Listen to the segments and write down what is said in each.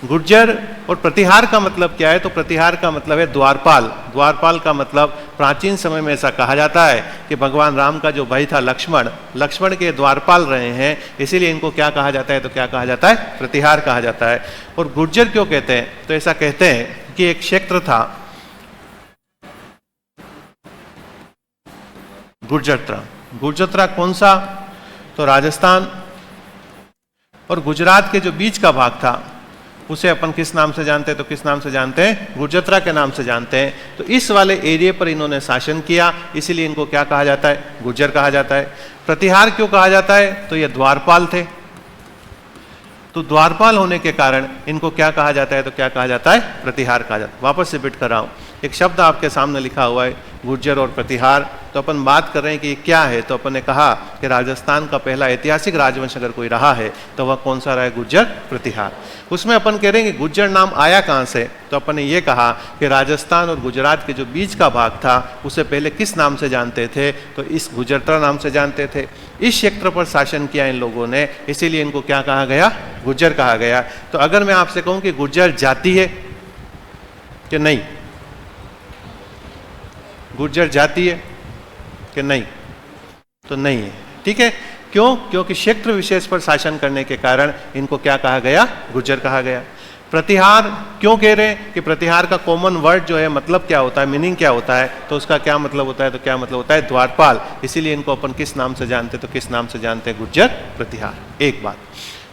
गुर्जर और प्रतिहार का मतलब क्या है? तो प्रतिहार का मतलब है द्वारपाल। द्वारपाल का मतलब प्राचीन समय में ऐसा कहा जाता है कि भगवान राम का जो भाई था लक्ष्मण, लक्ष्मण के द्वारपाल रहे हैं, इसीलिए इनको क्या कहा जाता है? तो क्या कहा जाता है? प्रतिहार कहा जाता है। और गुर्जर क्यों कहते हैं? तो ऐसा कहते हैं कि एक क्षेत्र था गुर्जरत्रा। गुर्जरत्रा कौन सा? तो राजस्थान और गुजरात के जो बीच का भाग था उसे अपन किस नाम से जानते हैं? तो किस नाम से जानते हैं? गुर्जरत्रा के नाम से जानते हैं। तो इस वाले एरिया पर इन्होंने शासन किया, इसीलिए इनको क्या कहा जाता है? गुर्जर कहा जाता है। प्रतिहार क्यों कहा जाता है? तो ये द्वारपाल थे, तो द्वारपाल होने के कारण इनको क्या कहा जाता है? तो क्या कहा जाता है? प्रतिहार कहा जाता है। वापस से रिपीट कर रहा हूं, एक शब्द आपके सामने लिखा हुआ है गुर्जर और प्रतिहार। तो अपन बात कर रहे हैं कि ये क्या है? तो अपन ने कहा कि राजस्थान का पहला ऐतिहासिक राजवंश अगर कोई रहा है तो वह कौन सा रहा है? गुर्जर प्रतिहार। उसमें अपन कह रहे हैं कि गुर्जर नाम आया कहाँ से? तो अपन ने ये कहा कि राजस्थान और गुजरात के जो बीच का भाग था उसे पहले किस नाम से जानते थे? तो इस गुर्जरत्रा नाम से जानते थे। इस क्षेत्र पर शासन किया इन लोगों ने, इसीलिए इनको क्या कहा गया? गुर्जर कहा गया। तो अगर मैं आपसे कहूं कि गुर्जर जाति है कि नहीं? गुर्जर जाति है कि नहीं? तो नहीं है। ठीक है, क्यों? क्योंकि क्षेत्र विशेष पर शासन करने के कारण इनको क्या कहा गया? गुर्जर कहा गया। प्रतिहार क्यों कह रहे हैं? कि प्रतिहार का कॉमन वर्ड जो है मतलब क्या होता है, मीनिंग क्या होता है? तो उसका क्या मतलब होता है? तो क्या मतलब होता है? द्वारपाल। इसीलिए इनको अपन किस नाम से जानते? तो किस नाम से जानते हैं? गुर्जर प्रतिहार। एक बात।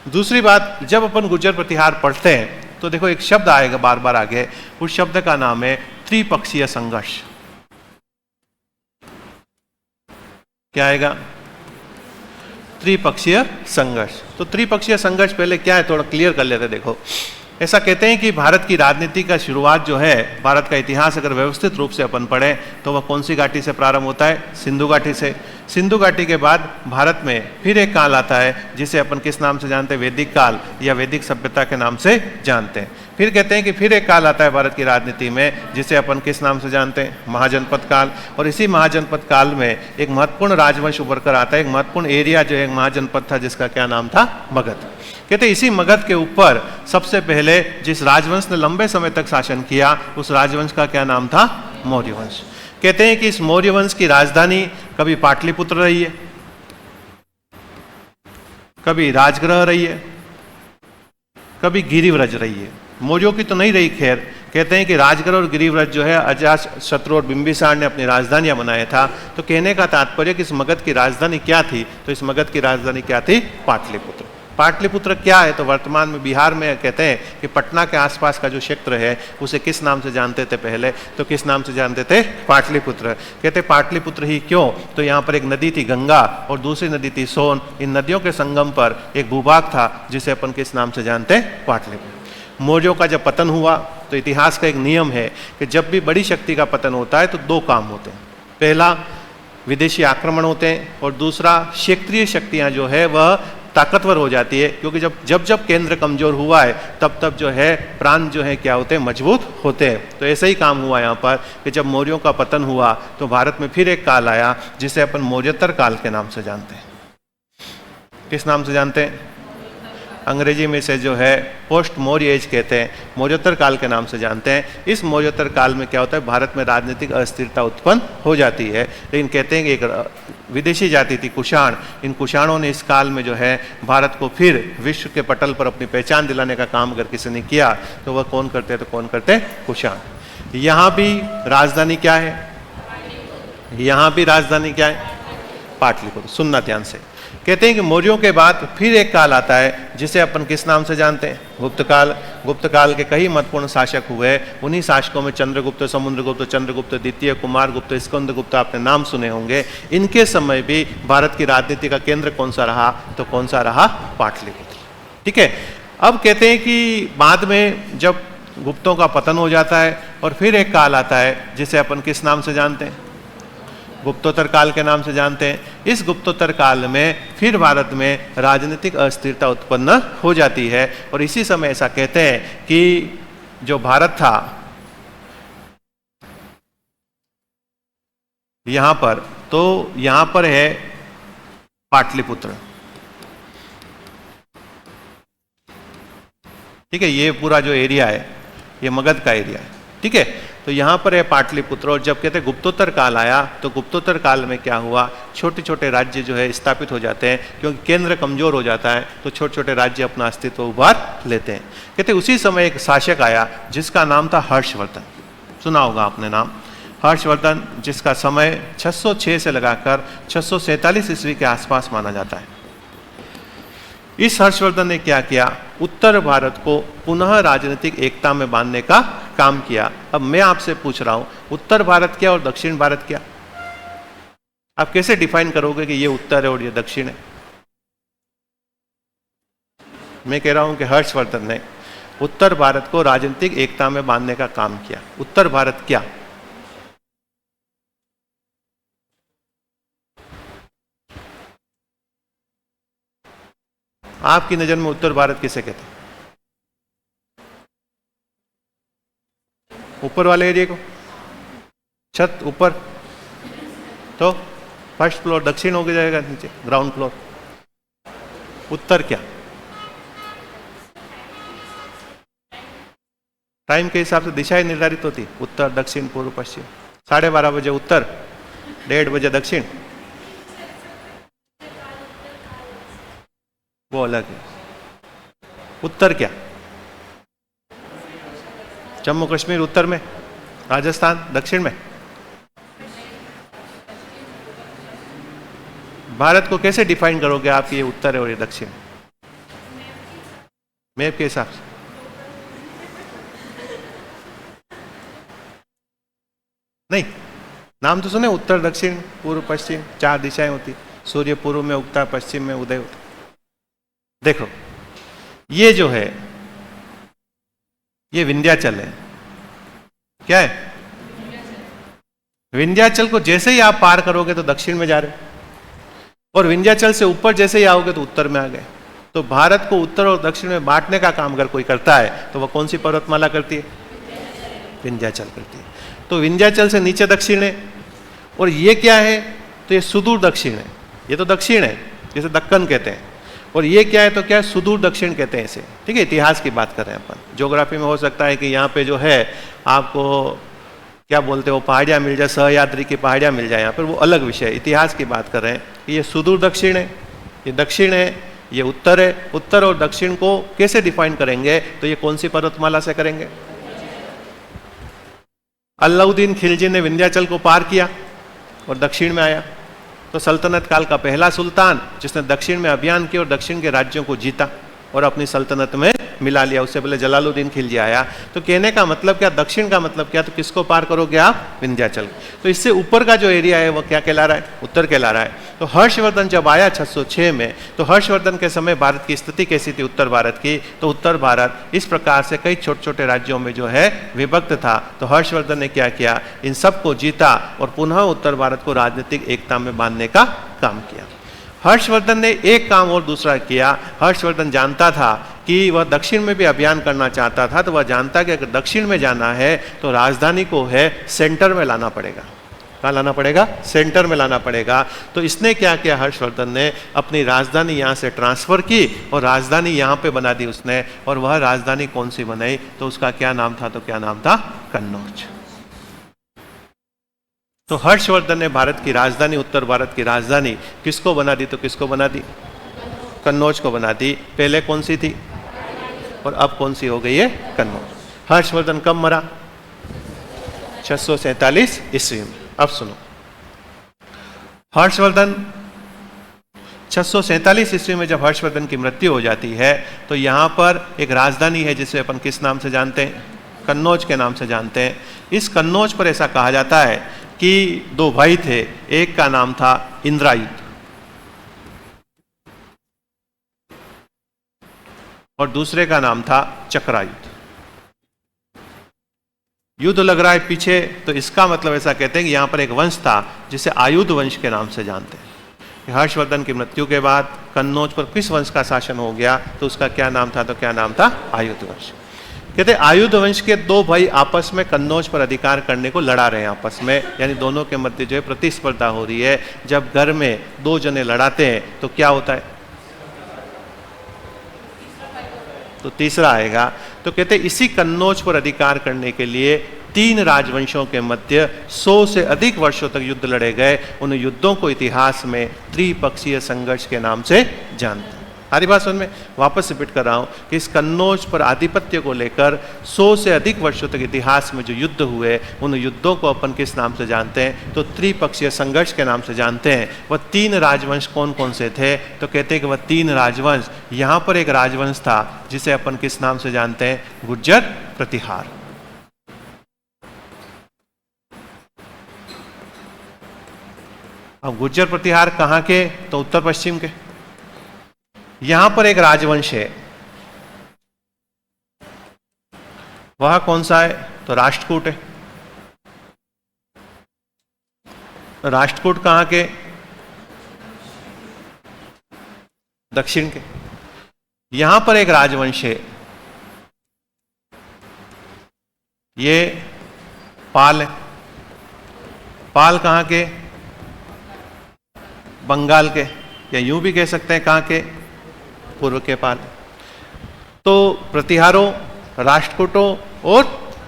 दूसरी बात, जब अपन गुर्जर प्रतिहार पढ़ते हैं तो देखो एक शब्द आएगा बार बार आगे, उस शब्द का नाम है त्रिपक्षीय संघर्ष। क्या आएगा? त्रिपक्षीय संघर्ष। तो त्रिपक्षीय संघर्ष पहले क्या है थोड़ा क्लियर कर लेते हैं। देखो, ऐसा कहते हैं कि भारत की राजनीति का शुरुआत जो है, भारत का इतिहास अगर व्यवस्थित रूप से अपन पढ़ें तो वह कौन सी घाटी से प्रारंभ होता है? सिंधु घाटी से। सिंधु घाटी के बाद भारत में फिर एक काल आता है जिसे अपन किस नाम से जानते हैं? वैदिक काल या वैदिक सभ्यता के नाम से जानते हैं। फिर कहते हैं कि फिर एक काल आता है भारत की राजनीति में जिसे अपन किस नाम से जानते हैं? महाजनपद काल। और इसी महाजनपद काल में एक महत्वपूर्ण राजवंश उभर कर आता है, एक महत्वपूर्ण एरिया जो एक महाजनपद था जिसका क्या नाम था? मगध। कहते हैं इसी मगध के ऊपर सबसे पहले जिस राजवंश ने लंबे समय तक शासन किया उस राजवंश का क्या नाम था? मौर्य वंश। कहते हैं कि इस मौर्य वंश की राजधानी कभी पाटलिपुत्र रही है, कभी राजगृह रही है, कभी गिरिव्रज रही है। मौर्यों की तो नहीं रही खैर। कहते हैं कि राजगृह और गिरिव्रज जो है अजातशत्रु और बिंबिसार ने अपनी राजधानियां बनाया था। तो कहने का तात्पर्य कि इस मगध की राजधानी क्या थी? तो इस मगध की राजधानी क्या थी? पाटलिपुत्र। पाटलिपुत्र क्या है? तो वर्तमान में बिहार में कहते हैं कि पटना के आसपास का जो क्षेत्र है उसे किस नाम से जानते थे पहले? तो किस नाम से जानते थे? पाटलिपुत्र। कहते पाटलिपुत्र ही क्यों? तो यहाँ पर एक नदी थी गंगा और दूसरी नदी थी सोन। इन नदियों के संगम पर एक भूभाग था जिसे अपन किस नाम से जानते हैं? पाटलिपुत्र। मौर्यों का जब पतन हुआ तो इतिहास का एक नियम है कि जब भी बड़ी शक्ति का पतन होता है तो दो काम होते हैं। पहला, विदेशी आक्रमण होते हैं और दूसरा, क्षेत्रीय शक्तियां जो है वह ताकतवर हो जाती है, क्योंकि जब जब केंद्र कमजोर हुआ है तब तब जो है प्रांत जो है क्या होते हैं? मजबूत होते हैं। तो ऐसा ही काम हुआ यहाँ पर कि जब मौर्यों का पतन हुआ तो भारत में फिर एक काल आया जिसे अपन मौर्योत्तर काल के नाम से जानते हैं। किस नाम से जानते हैं? अंग्रेजी में से जो है पोस्ट मौर्य एज कहते हैं, मौर्योत्तर काल के नाम से जानते हैं। इस मौर्योत्तर काल में क्या होता है? भारत में राजनीतिक अस्थिरता उत्पन्न हो जाती है। लेकिन कहते हैं कि एक विदेशी जाति थी कुषाण। इन कुषाणों ने इस काल में जो है भारत को फिर विश्व के पटल पर अपनी पहचान दिलाने का काम अगर किसी ने किया तो वह कौन करते हैं? तो कौन करते हैं? कुषाण। यहाँ भी राजधानी क्या है? यहाँ भी राजधानी क्या है? पाटलिपुत्र। सुनना ध्यान से। कहते हैं कि मौर्यों के बाद फिर एक काल आता है जिसे अपन किस नाम से जानते हैं? गुप्त काल। गुप्त काल के कई महत्वपूर्ण शासक हुए। उन्हीं शासकों में चंद्रगुप्त, समुद्रगुप्त, चंद्रगुप्त द्वितीय, कुमारगुप्त, स्कंदगुप्त आपने नाम सुने होंगे। इनके समय भी भारत की राजनीति का केंद्र कौन सा रहा? तो कौन सा रहा? पाटलिपुत्र। ठीक है। अब कहते हैं कि बाद में जब गुप्तों का पतन हो जाता है और फिर एक काल आता है जिसे अपन किस नाम से जानते हैं? गुप्तोत्तर काल के नाम से जानते हैं। इस गुप्तोत्तर काल में फिर भारत में राजनीतिक अस्थिरता उत्पन्न हो जाती है और इसी समय ऐसा कहते हैं कि जो भारत था यहां पर, तो यहां पर है पाटलिपुत्र। ठीक है, ये पूरा जो एरिया है ये मगध का एरिया है। ठीक है, तो यहाँ पर है पाटलिपुत्र। और जब कहते हैं गुप्तोत्तर काल आया तो गुप्तोत्तर काल में क्या हुआ, छोटे छोटे राज्य जो है स्थापित हो जाते हैं, क्योंकि केंद्र कमजोर हो जाता है तो छोटे छोटे राज्य अपना अस्तित्व उभार लेते हैं। कहते उसी समय एक शासक आया जिसका नाम था हर्षवर्धन। सुना होगा आपने नाम हर्षवर्धन, जिसका समय 606 से लगाकर 647 ईस्वी के आसपास माना जाता है। इस हर्षवर्धन ने क्या किया, उत्तर भारत को पुनः राजनीतिक एकता में बांधने का काम किया। अब मैं आपसे पूछ रहा हूं, उत्तर भारत क्या और दक्षिण भारत क्या? आप कैसे डिफाइन करोगे कि ये उत्तर है और ये दक्षिण है? मैं कह रहा हूं कि हर्षवर्धन ने उत्तर भारत को राजनीतिक एकता में बांधने का काम किया। उत्तर भारत क्या? आपकी नजर में उत्तर भारत किसे कहते हैं? ऊपर वाले एरिया को, छत ऊपर, तो फर्स्ट फ्लोर दक्षिण हो जाएगा, नीचे ग्राउंड फ्लोर। उत्तर क्या? टाइम के हिसाब से दिशाएं निर्धारित होती, उत्तर दक्षिण पूर्व पश्चिम। 12:30 बजे उत्तर, 1:30 बजे दक्षिण, वो अलग है। उत्तर क्या? जम्मू कश्मीर उत्तर में, राजस्थान दक्षिण में। भारत को कैसे डिफाइन करोगे आप, ये उत्तर है और ये दक्षिण? मैप के हिसाब से। नहीं, नाम तो सुने, उत्तर दक्षिण पूर्व पश्चिम, 4 दिशाएं होती। सूर्य पूर्व में उगता, पश्चिम में उदय होता। देखो ये जो है ये विंध्याचल है। क्या है? विंध्याचल को जैसे ही आप पार करोगे तो दक्षिण में जा रहे हो, और विंध्याचल से ऊपर जैसे ही आओगे तो उत्तर में आ गए। तो भारत को उत्तर और दक्षिण में बांटने का काम अगर कोई करता है तो वह कौन सी पर्वतमाला करती है? विंध्याचल करती है। तो विंध्याचल से नीचे दक्षिण है, और ये क्या है, तो ये सुदूर दक्षिण है। ये तो दक्षिण है, जैसे दक्कन कहते हैं, और ये क्या है, तो क्या है, सुदूर दक्षिण कहते हैं इसे। ठीक है, इतिहास की बात कर रहे हैं अपन। ज्योग्राफी में हो सकता है कि यहाँ पे जो है आपको क्या बोलते हो, पहाड़ियाँ मिल जाए, सहयात्री की पहाड़ियाँ मिल जाए यहाँ पर, वो अलग विषय है। इतिहास की बात कर रहे हैं कि ये सुदूर दक्षिण है, ये दक्षिण है, ये उत्तर है। उत्तर और दक्षिण को कैसे डिफाइन करेंगे, तो ये कौन सी पर्वतमाला से करेंगे? अलाउद्दीन खिलजी ने विंध्याचल को पार किया और दक्षिण में आया, तो सल्तनत काल का पहला सुल्तान जिसने दक्षिण में अभियान किया और दक्षिण के राज्यों को जीता और अपनी सल्तनत में मिला लिया। उससे पहले जलालुद्दीन खिलजी आया। तो कहने का मतलब क्या, दक्षिण का मतलब क्या, तो किसको पार करोगे आप? विंध्याचल। तो इससे ऊपर का जो एरिया है वो क्या कहला रहा है? उत्तर कहला रहा है। तो हर्षवर्धन जब आया 606 में, तो हर्षवर्धन के समय भारत की स्थिति कैसी थी उत्तर भारत की? तो उत्तर भारत इस प्रकार से कई छोटे छोटे राज्यों में जो है विभक्त था। तो हर्षवर्धन ने क्या किया, इन सबको जीता और पुनः उत्तर भारत को राजनीतिक एकता में बांधने का काम किया। हर्षवर्धन ने एक काम और दूसरा किया। हर्षवर्धन जानता था कि वह दक्षिण में भी अभियान करना चाहता था, तो वह जानता कि अगर दक्षिण में जाना है तो राजधानी को है सेंटर में लाना पड़ेगा। कहाँ लाना पड़ेगा? सेंटर में लाना पड़ेगा। तो इसने क्या किया, हर्षवर्धन ने अपनी राजधानी यहाँ से ट्रांसफर की और राजधानी यहाँ पे बना दी उसने। और वह राजधानी कौन सी बनाई, तो उसका क्या नाम था, तो क्या नाम था? कन्नौज। तो हर्षवर्धन ने भारत की राजधानी, उत्तर भारत की राजधानी किसको बना दी, तो किसको बना दी? कन्नौज को बना दी। पहले कौन सी थी और अब कौन सी हो गई है? कन्नौज। हर्षवर्धन कब मरा? 647 ईस्वी में। अब सुनो, हर्षवर्धन 647 ईस्वी में जब हर्षवर्धन की मृत्यु हो जाती है तो यहां पर एक राजधानी है जिसे अपन किस नाम से जानते हैं? कन्नौज के नाम से जानते हैं। इस कन्नौज पर ऐसा कहा जाता है कि 2 भाई थे, एक का नाम था इंद्रायुध और दूसरे का नाम था चक्रायुध। युद्ध लग रहा है पीछे, तो इसका मतलब ऐसा कहते हैं कि यहां पर एक वंश था जिसे आयुध वंश के नाम से जानते हैं। हर्षवर्धन की मृत्यु के बाद कन्नौज पर किस वंश का शासन हो गया, तो उसका क्या नाम था, तो क्या नाम था? आयुध वंश। कहते आयुध वंश के 2 भाई आपस में कन्नौज पर अधिकार करने को लड़ा रहे हैं आपस में, यानी दोनों के मध्य जो है प्रतिस्पर्धा हो रही है। जब घर में 2 जने लड़ाते हैं तो क्या होता है? तो तीसरा आएगा। तो कहते इसी कन्नौज पर अधिकार करने के लिए 3 राजवंशों के मध्य 100 से अधिक वर्षों तक युद्ध लड़े गए। उन युद्धों को इतिहास में त्रिपक्षीय संघर्ष के नाम से जानते हैं। हमारी बात समझ में? वापस रिपीट कर रहा हूं कि इस कन्नौज पर आधिपत्य को लेकर 100 से अधिक वर्षों तक इतिहास में जो युद्ध हुए, उन युद्धों को अपन किस नाम से जानते हैं? तो त्रिपक्षीय संघर्ष के नाम से जानते हैं। वह 3 राजवंश कौन कौन से थे? तो कहते हैं कि वह 3 राजवंश, यहां पर एक राजवंश था जिसे अपन किस नाम से जानते हैं? गुर्जर प्रतिहार। अब गुर्जर प्रतिहार कहां के? तो उत्तर पश्चिम के। यहां पर एक राजवंश है, वह कौन सा है? तो राष्ट्रकूट है। राष्ट्रकूट कहां के? दक्षिण के। यहां पर एक राजवंश है, ये पाल है। पाल कहां के? बंगाल के, या यूं भी कह सकते हैं कहां के? पूर्व के पाल। तो प्रतिहारों, राष्ट्रकूटों और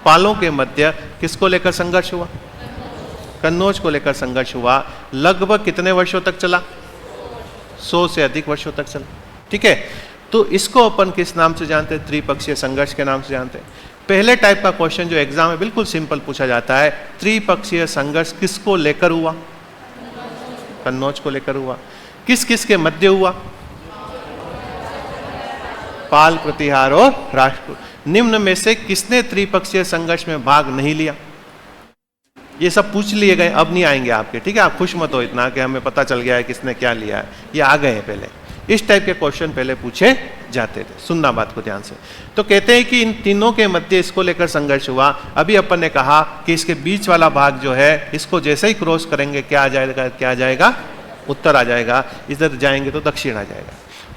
पालों के मध्य किसको लेकर संघर्ष हुआ? कन्नौज को लेकर संघर्ष हुआ। लगभग कितने वर्षों तक चला? 100 से अधिक वर्षों तक चला। ठीक है, तो इसको अपन किस नाम से जानते हैं? त्रिपक्षीय संघर्ष के नाम से जानते हैं। पहले टाइप का क्वेश्चन जो एग्जाम में बिल्कुल सिंपल पूछा जाता है, त्रिपक्षीय संघर्ष किसको लेकर हुआ? कन्नौज को लेकर हुआ। किस किस के मध्य हुआ? पाल, प्रतिहार और राष्ट्रकूट। निम्न में से किसने त्रिपक्षीय संघर्ष में भाग नहीं लिया? ये सब पूछ लिए गए, अब नहीं आएंगे आपके। ठीक है, आप खुश मत हो इतना कि हमें पता चल गया है किसने क्या लिया है, ये आ गए हैं पहले। इस टाइप के क्वेश्चन पहले पूछे जाते थे। सुनना बात को ध्यान से। तो कहते हैं कि इन तीनों के मध्य इसको लेकर संघर्ष हुआ। अभी अपन ने कहा कि इसके बीच वाला भाग जो है, इसको जैसे ही क्रॉस करेंगे क्या आ जाएगा? क्या आ जाएगा? उत्तर आ जाएगा। इधर जाएंगे तो दक्षिण आ जाएगा।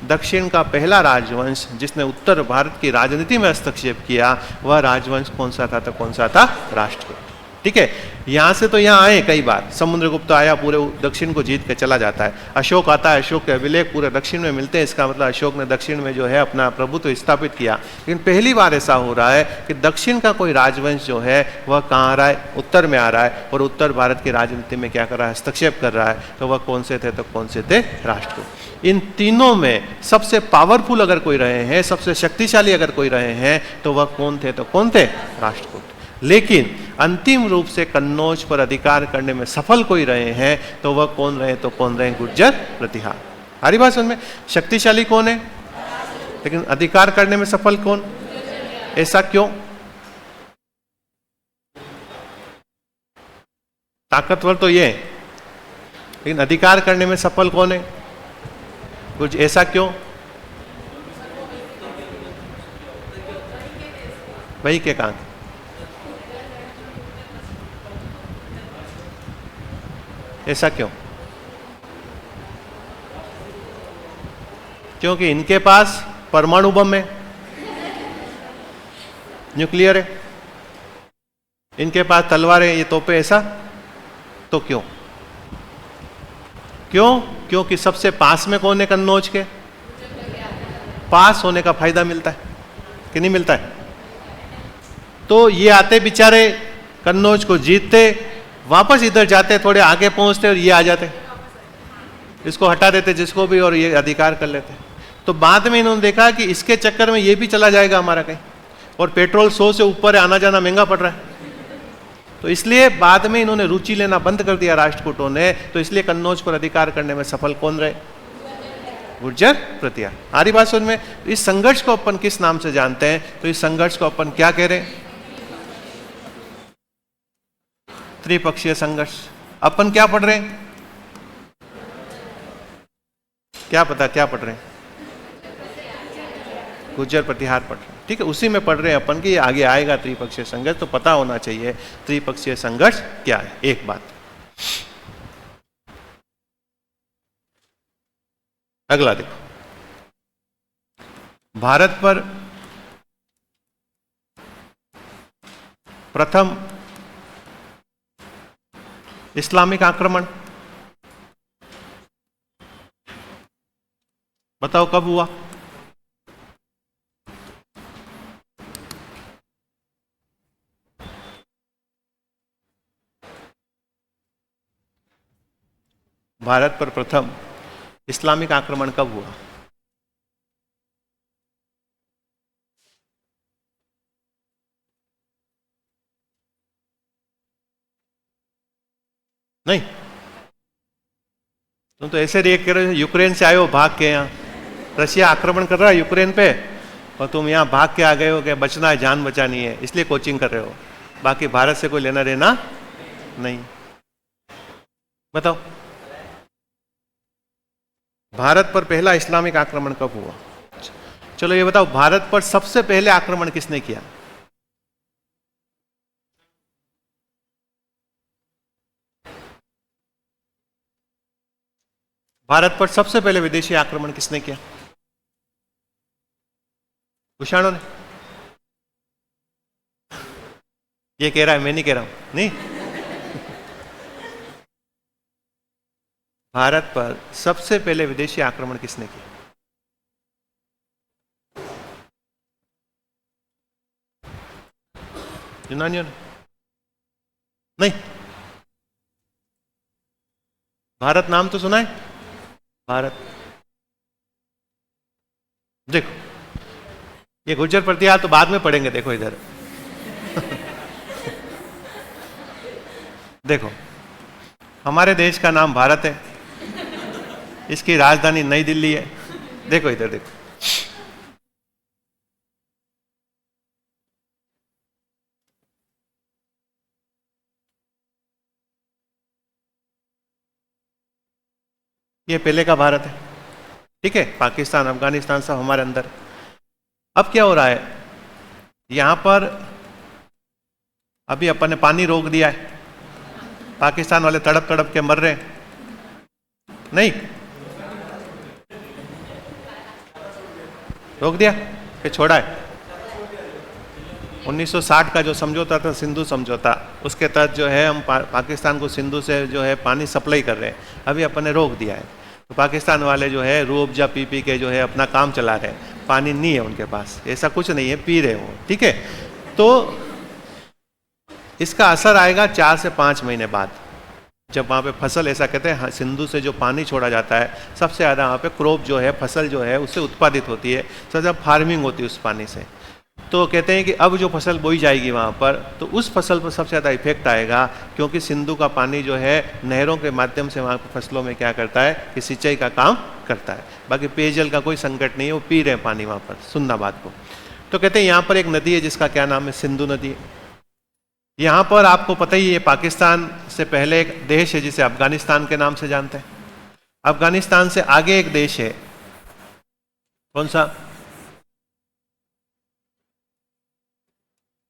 दक्षिण का पहला राजवंश जिसने उत्तर भारत की राजनीति में हस्तक्षेप किया, वह राजवंश कौन सा था? तो कौन सा था? राष्ट्रकूट। ठीक है, यहां से तो यहां आए कई बार। समुद्रगुप्त आया, पूरे दक्षिण को जीत के चला जाता है। अशोक आता है, अशोक के अभिलेख पूरे दक्षिण में मिलते हैं। इसका मतलब अशोक ने दक्षिण में जो है अपना प्रभुत्व स्थापित किया। लेकिन पहली बार ऐसा हो रहा है कि दक्षिण का कोई राजवंश जो है वह कहाँ आ रहा है? उत्तर में आ रहा है, और उत्तर भारत की राजनीति में क्या कर रहा है? हस्तक्षेप कर रहा है। तो वह कौन से थे? तो कौन से थे? राष्ट्रकूट। इन तीनों में सबसे पावरफुल अगर कोई रहे हैं, सबसे शक्तिशाली अगर कोई रहे हैं, तो वह कौन थे? तो कौन थे? राष्ट्रकूट। लेकिन अंतिम रूप से कन्नौज पर अधिकार करने में सफल कोई रहे हैं, तो वह कौन रहे? तो कौन रहे? गुर्जर प्रतिहार। हमारी बात समझ में? शक्तिशाली कौन है, लेकिन अधिकार करने में सफल कौन? ऐसा क्यों? ताकतवर तो ये है, लेकिन अधिकार करने में सफल कौन है? कुछ ऐसा क्यों? वही के कहां? ऐसा क्यों? क्योंकि इनके पास परमाणु बम है, न्यूक्लियर है, इनके पास तलवार है, ये तोपे। ऐसा तो क्यों? क्यों? क्योंकि सबसे पास में कौन है? कन्नौज के। पास होने का फायदा मिलता है कि नहीं मिलता है? तो ये आते बेचारे, कन्नौज को जीतते, वापस इधर जाते, थोड़े आगे पहुंचते और ये आ जाते, इसको हटा देते जिसको भी, और ये अधिकार कर लेते। तो बाद में इन्होंने देखा कि इसके चक्कर में ये भी चला जाएगा हमारा कहीं, और पेट्रोल 100 से ऊपर है, आना जाना महंगा पड़ रहा है। तो इसलिए बाद में इन्होंने रुचि लेना बंद कर दिया राष्ट्रकूटों ने। तो इसलिए कन्नौज पर अधिकार करने में सफल कौन रहे? गुर्जर प्रतिहार। हमारी बात समझ में? इस संघर्ष को अपन किस नाम से जानते हैं? तो इस संघर्ष को अपन क्या कह रहे हैं? त्रिपक्षीय संघर्ष। अपन क्या पढ़ रहे हैं? क्या पता क्या पढ़ रहे हैं? गुर्जर प्रतिहार पढ़ रहे हैं। ठीक है, उसी में पढ़ रहे हैं अपन कि आगे आएगा त्रिपक्षीय संघर्ष, तो पता होना चाहिए त्रिपक्षीय संघर्ष क्या है। एक बात। अगला देखो, भारत पर प्रथम इस्लामिक आक्रमण बताओ कब हुआ? भारत पर प्रथम इस्लामिक आक्रमण कब हुआ? नहीं, तुम तो ऐसे रिएक्ट कर रहे हो, यूक्रेन से आए हो भाग के, यहाँ रशिया आक्रमण कर रहा है यूक्रेन पे और तुम यहाँ भाग के आ गए हो कि बचना है, जान बचानी है, इसलिए कोचिंग कर रहे हो। बाकी भारत से कोई लेना देना नहीं। बताओ, भारत पर पहला इस्लामिक आक्रमण कब हुआ? चलो ये बताओ, भारत पर सबसे पहले आक्रमण किसने किया? भारत पर सबसे पहले विदेशी आक्रमण किसने किया? कुषाणों ने। ये कह रहा है, मैं नहीं कह रहा हूं। नहीं, भारत पर सबसे पहले विदेशी आक्रमण किसने किया? यूनानियों ने। नहीं, भारत नाम तो सुना है? भारत, देखो ये गुर्जर प्रतिहार तो बाद में पढ़ेंगे। देखो इधर देखो, हमारे देश का नाम भारत है, इसकी राजधानी नई दिल्ली है। देखो इधर देखो, ये पहले का भारत है, ठीक है। पाकिस्तान, अफगानिस्तान सब हमारे अंदर। अब क्या हो रहा है, यहां पर अभी अपन ने पानी रोक दिया है, पाकिस्तान वाले तड़प तड़प के मर रहे हैं। नहीं, रोक दिया कि छोड़ा है? 1960 का जो समझौता था, सिंधु समझौता, उसके तहत जो है हम पाकिस्तान को सिंधु से जो है पानी सप्लाई कर रहे हैं। अभी अपन ने रोक दिया है, तो पाकिस्तान वाले जो है रूह अफ़ज़ा पी पी के जो है अपना काम चला रहे हैं। पानी नहीं है उनके पास, ऐसा कुछ नहीं है, पी रहे हो, ठीक है। तो इसका असर आएगा 4 से 5 महीने बाद, जब वहाँ पे फसल, ऐसा कहते हैं सिंधु से जो पानी छोड़ा जाता है, सबसे ज़्यादा वहाँ पे क्रॉप जो है, फसल जो है उससे उत्पादित होती है, सबसे ज़्यादा फार्मिंग होती है उस पानी से। तो कहते हैं कि अब जो फसल बोई जाएगी वहाँ पर, तो उस फसल पर सबसे ज़्यादा इफेक्ट आएगा, क्योंकि सिंधु का पानी जो है नहरों के माध्यम से वहाँ पर फसलों में क्या करता है कि सिंचाई का काम करता है। बाकी पेयजल का कोई संकट नहीं है, वो पी रहे हैं पानी वहाँ पर, सुनना बात को। तो कहते हैं यहाँ पर एक नदी है जिसका क्या नाम है, सिंधु नदी। यहाँ पर आपको पता ही है, पाकिस्तान से पहले एक देश है जिसे अफगानिस्तान के नाम से जानते हैं। अफगानिस्तान से आगे एक देश है, कौन सा?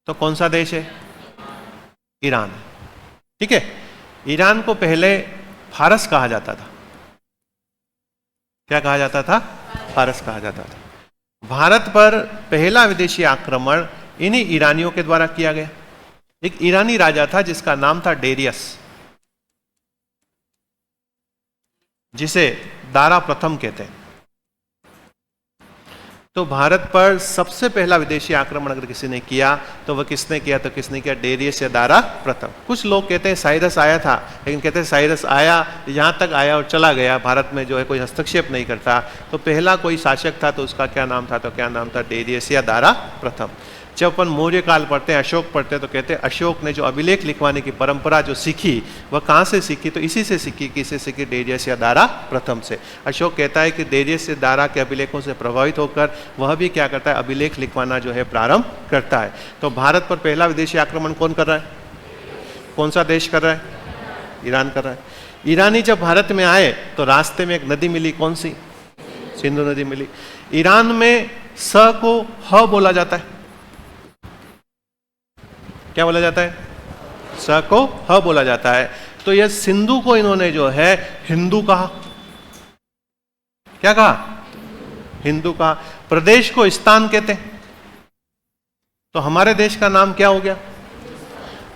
तो कौन सा देश है? ईरान, ठीक है। ईरान को पहले फारस कहा जाता था। क्या कहा जाता था? फारस कहा जाता था। भारत पर पहला विदेशी आक्रमण इन्हीं ईरानियों के द्वारा किया गया। एक ईरानी राजा था जिसका नाम था डेरियस, जिसे दारा प्रथम कहते हैं। तो भारत पर सबसे पहला विदेशी आक्रमण अगर किसी ने किया तो वह किसने किया? तो किसने किया? डेरियस या दारा प्रथम। कुछ लोग कहते हैं साइरस आया था, लेकिन कहते हैं साइरस आया, यहाँ तक आया और चला गया, भारत में जो है कोई हस्तक्षेप नहीं करता। तो पहला कोई शासक था, तो उसका क्या नाम था? तो क्या नाम था? डेरियस या दारा प्रथम। जब अपन मौर्य काल पढ़ते हैं, अशोक पढ़ते हैं, तो कहते हैं अशोक ने जो अभिलेख लिखवाने की परंपरा जो सीखी, वह कहाँ से सीखी? तो इसी से सीखी। किससे सीखी? डेरियस या दारा प्रथम से। अशोक कहता है कि डेरियस या दारा के अभिलेखों से प्रभावित होकर वह भी क्या करता है? अभिलेख लिखवाना जो है प्रारंभ करता है। तो भारत पर पहला विदेशी आक्रमण कौन कर रहा है? कौन सा देश कर रहा है? ईरान कर रहा है। ईरानी जब भारत में आए तो रास्ते में एक नदी मिली, कौन सी? सिंधु नदी मिली। ईरान में स को ह बोला जाता है। क्या बोला जाता है? स को ह बोला जाता है। तो यह सिंधु को इन्होंने जो है हिंदू कहा। क्या कहा? हिंदू कहा। प्रदेश को स्थान कहते हैं। तो हमारे देश का नाम क्या हो गया?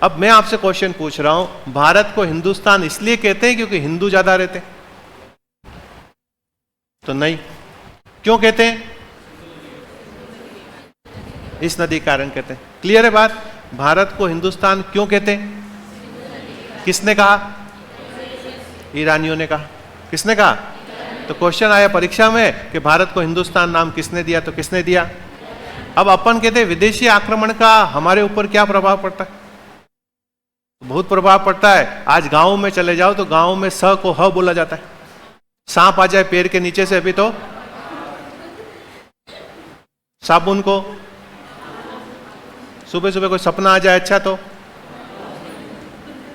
अब मैं आपसे क्वेश्चन पूछ रहा हूं, भारत को हिंदुस्तान इसलिए कहते हैं क्योंकि हिंदू ज्यादा रहते? तो नहीं। क्यों कहते हैं? इस नदी कारण कहते हैं। क्लियर है बात? भारत को हिंदुस्तान क्यों कहते हैं? किसने कहा? ईरानियों ने कहा। किसने कहा? तो क्वेश्चन आया परीक्षा में कि भारत को हिंदुस्तान नाम किसने दिया, तो किसने दिया? अब अपन कहते हैं विदेशी आक्रमण का हमारे ऊपर क्या प्रभाव पड़ता है? बहुत प्रभाव पड़ता है। आज गांव में चले जाओ तो गांव में स को ह बोला जाता है। सांप आ जाए पैर के नीचे से अभी तो साबुन को, सुबह सुबह कोई सपना आ जाए अच्छा तो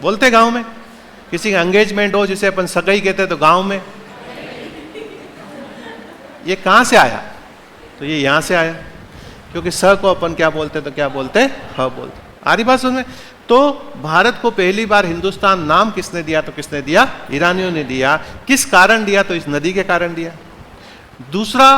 बोलते गांव में। किसी का एंगेजमेंट हो जिसे अपन सगाई कहते हैं तो गांव में। ये कहां से आया? तो ये यहां से आया, क्योंकि स को अपन क्या बोलते तो क्या बोलते? ह बोलते। आ रही बात समझ में? तो भारत को पहली बार हिंदुस्तान नाम किसने दिया? तो किसने दिया? ईरानियों ने दिया। किस कारण दिया? तो इस नदी के कारण दिया। दूसरा,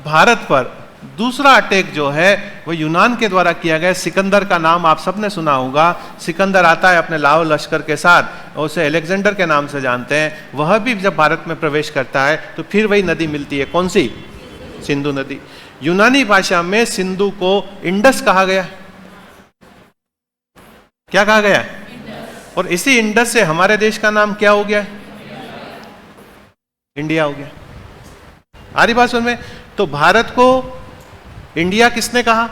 भारत पर दूसरा अटैक जो है वो यूनान के द्वारा किया गया। सिकंदर का नाम आप सबने सुना होगा। सिकंदर आता है अपने लाहौर लश्कर के साथ और उसे अलेक्जेंडर के नाम से जानते हैं। वह भी जब भारत में प्रवेश करता है तो फिर वही नदी मिलती है। कौन सी? सिंधु नदी। यूनानी भाषा में सिंधु को इंडस कहा गया। क्या कहा गया? और इसी इंडस से हमारे देश का नाम क्या हो गया? इंडिया हो गया। आ रही बात समझ में? तो भारत को इंडिया किसने कहा?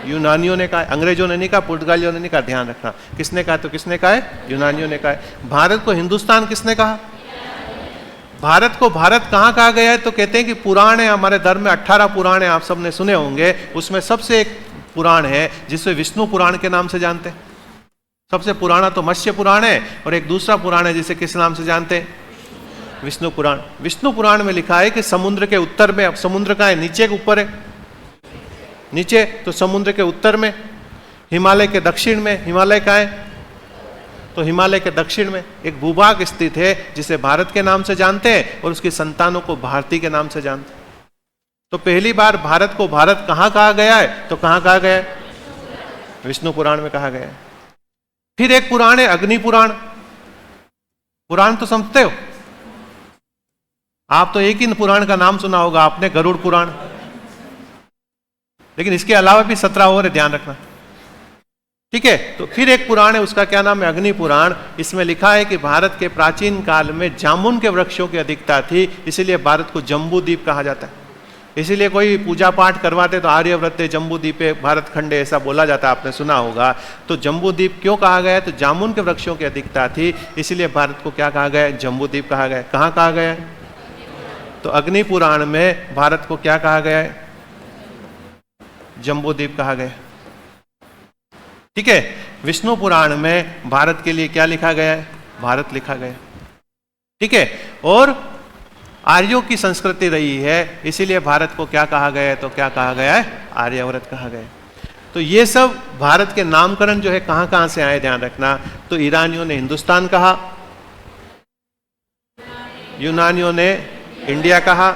यूनानियों ने कहा। अंग्रेजों ने नहीं कहा, पुर्तगालियों ने नहीं कहा। ध्यान रखना, किसने कहा? तो किसने कहा है? यूनानियों ने कहा है। भारत को हिंदुस्तान किसने कहा? भारत को भारत कहां कहा गया है? तो कहते हैं कि पुराण है, हमारे धर्म में 18 पुराण है, आप सबने सुने होंगे। उसमें सबसे एक पुराण है जिसे विष्णु पुराण के नाम से जानते हैं। सबसे पुराना तो मत्स्य पुराण है और एक दूसरा पुराण है जिसे किस नाम से जानते हैं? विष्णु पुराण। विष्णु पुराण में लिखा है कि समुद्र के उत्तर में, अब समुद्र का है नीचे के ऊपर है, नीचे तो समुद्र के उत्तर में, हिमालय के दक्षिण में, हिमालय का है तो हिमालय के दक्षिण में एक भूभाग स्थित है जिसे भारत के नाम से जानते हैं और उसकी संतानों को भारती के नाम से जानते हैं। तो पहली बार भारत को भारत कहां कहा गया है? तो कहां कहा गया है? विष्णु पुराण में कहा गया है। फिर एक पुराण है अग्नि पुराण। पुराण तो समझते हो आप? तो एक ही पुराण का नाम सुना होगा आपने, गरुड़ पुराण। लेकिन इसके अलावा भी 17 और है, ध्यान रखना। ठीक है, तो फिर एक पुराण है, उसका क्या नाम है? अग्नि पुराण। इसमें लिखा है कि भारत के प्राचीन काल में जामुन के वृक्षों की अधिकता थी, इसीलिए भारत को जम्बू द्वीप कहा जाता है। इसीलिए कोई पूजा पाठ करवाते तो आर्यव्रत जम्बू द्वीपे भारत खंडे ऐसा बोला जाता है, आपने सुना होगा। तो जम्बू द्वीप क्यों कहा गया? तो जामुन के वृक्षों की अधिकता थी, इसीलिए भारत को क्या कहा गया? जम्बू द्वीप कहा गया। कहां कहा गया है? तो अग्नि पुराण में भारत को क्या कहा गया है? जम्बू द्वीप कहा गया। ठीक है, विष्णु पुराण में भारत के लिए क्या लिखा गया है? भारत लिखा गया। ठीक है, और आर्यों की संस्कृति रही है, इसीलिए भारत को क्या कहा गया है? तो क्या कहा गया है? आर्यावर्त कहा गया है। तो ये सब भारत के नामकरण जो है कहां कहां से आए, ध्यान रखना। तो ईरानियों ने हिंदुस्तान कहा, यूनानियों ने इंडिया कहा,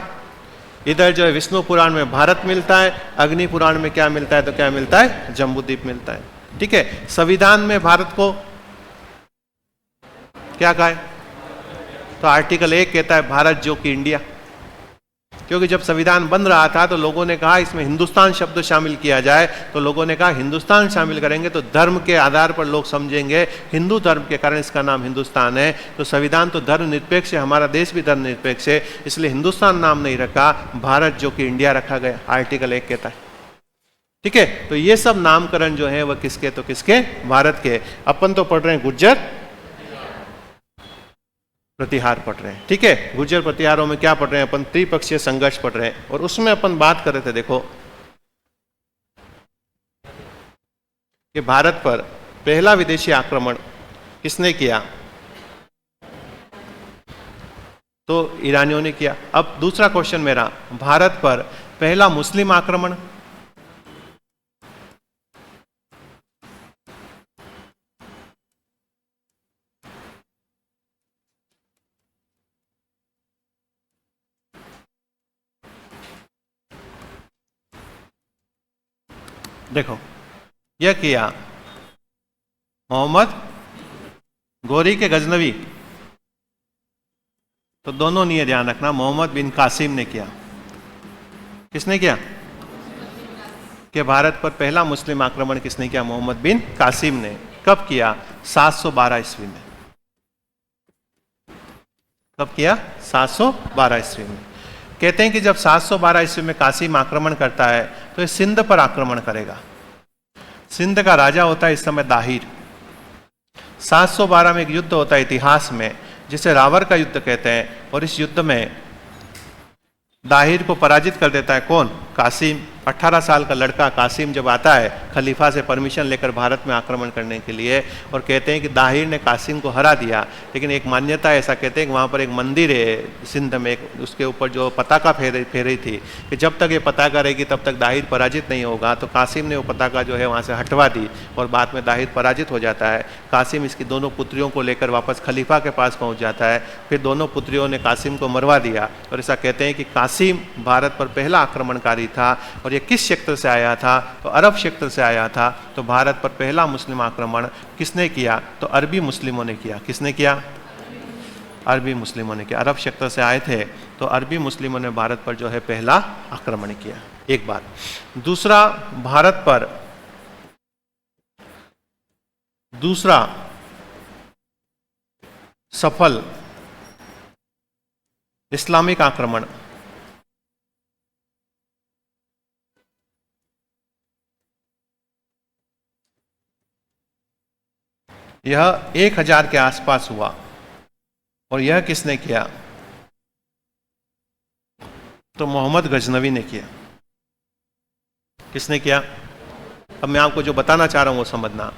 इधर जो है विष्णु पुराण में भारत मिलता है, अग्नि पुराण में क्या मिलता है? तो क्या मिलता है? जम्बूद्वीप मिलता है। ठीक है, संविधान में भारत को क्या कहा है? तो आर्टिकल 1 कहता है भारत जो कि इंडिया। क्योंकि जब संविधान बन रहा था तो लोगों ने कहा इसमें हिंदुस्तान शब्द शामिल किया जाए, तो लोगों ने कहा हिंदुस्तान शामिल करेंगे तो धर्म के आधार पर लोग समझेंगे, हिंदू धर्म के कारण इसका नाम हिंदुस्तान है। तो संविधान तो धर्म निरपेक्ष है, हमारा देश भी धर्म निरपेक्ष है, इसलिए हिंदुस्तान नाम नहीं रखा, भारत जो कि इंडिया रखा गया, आर्टिकल 1 कहता है। ठीक है, तो ये सब नामकरण जो है वह किसके? तो किसके? भारत के। अपन तो पढ़ रहे हैं गुर्जर प्रतिहार पढ़ रहे हैं। ठीक है, गुर्जर प्रतिहारों में क्या पढ़ रहे हैं अपन? त्रिपक्षीय संघर्ष पढ़ रहे हैं। और उसमें अपन बात कर रहे थे, देखो कि भारत पर पहला विदेशी आक्रमण किसने किया? तो ईरानियों ने किया। अब दूसरा क्वेश्चन मेरा, भारत पर पहला मुस्लिम आक्रमण? देखो, यह किया मोहम्मद गोरी के गजनवी। तो दोनों नहीं है, ध्यान रखना, मोहम्मद बिन कासिम ने किया। किसने किया? कि भारत पर पहला मुस्लिम आक्रमण किसने किया? मोहम्मद बिन कासिम ने। कब किया? 712 ईस्वी में। कब किया? 712 ईस्वी में। कहते हैं कि जब 712 ईस्वी में कासिम आक्रमण करता है तो ये सिंध पर आक्रमण करेगा। सिंध का राजा होता है इस समय दाहिर। 712 में एक युद्ध होता है इतिहास में जिसे रावर का युद्ध कहते हैं, और इस युद्ध में दाहिर को पराजित कर देता है कौन? कासिम। 18 साल का लड़का कासिम जब आता है खलीफा से परमिशन लेकर भारत में आक्रमण करने के लिए, और कहते हैं कि दाहिर ने कासिम को हरा दिया। लेकिन एक मान्यता है, ऐसा कहते हैं कि वहाँ पर एक मंदिर है सिंध में, उसके ऊपर जो पताका फेरी थी कि जब तक ये पताका रहेगी तब तक दाहिर पराजित नहीं होगा। तो कासिम ने वो पताका जो है वहाँ से हटवा दी और बाद में दाहिर पराजित हो जाता है। कासिम इसकी दोनों पुत्रियों को लेकर वापस खलीफा के पास पहुँच जाता है। फिर दोनों पुत्रियों ने कासिम को मरवा दिया, और ऐसा कहते हैं कि कासिम भारत पर पहला आक्रमणकारी था। और ये किस क्षेत्र से आया था? तो अरब क्षेत्र से आया था। तो भारत पर पहला मुस्लिम आक्रमण किसने किया? तो अरबी मुस्लिमों ने किया। किसने किया? अरबी मुस्लिमों ने किया। अरब क्षेत्र से आए थे तो अरबी मुस्लिमों ने भारत पर जो है पहला आक्रमण किया। एक बात। दूसरा, भारत पर दूसरा सफल इस्लामिक आक्रमण यह 1000 के आसपास हुआ, और यह किसने किया? तो मोहम्मद गजनवी ने किया। किसने किया? अब मैं आपको जो बताना चाह रहा हूं वो समझना।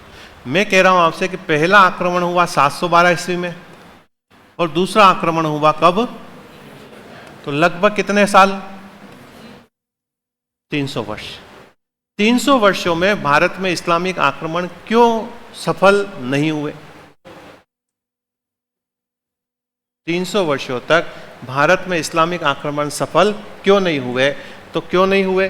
मैं कह रहा हूं आपसे कि पहला आक्रमण हुआ 712 ईस्वी में, और दूसरा आक्रमण हुआ कब? तो लगभग कितने साल? 300 वर्ष। 300 वर्षों में भारत में इस्लामिक आक्रमण क्यों सफल नहीं हुए? 300 वर्षों तक भारत में इस्लामिक आक्रमण सफल क्यों नहीं हुए? तो क्यों नहीं हुए?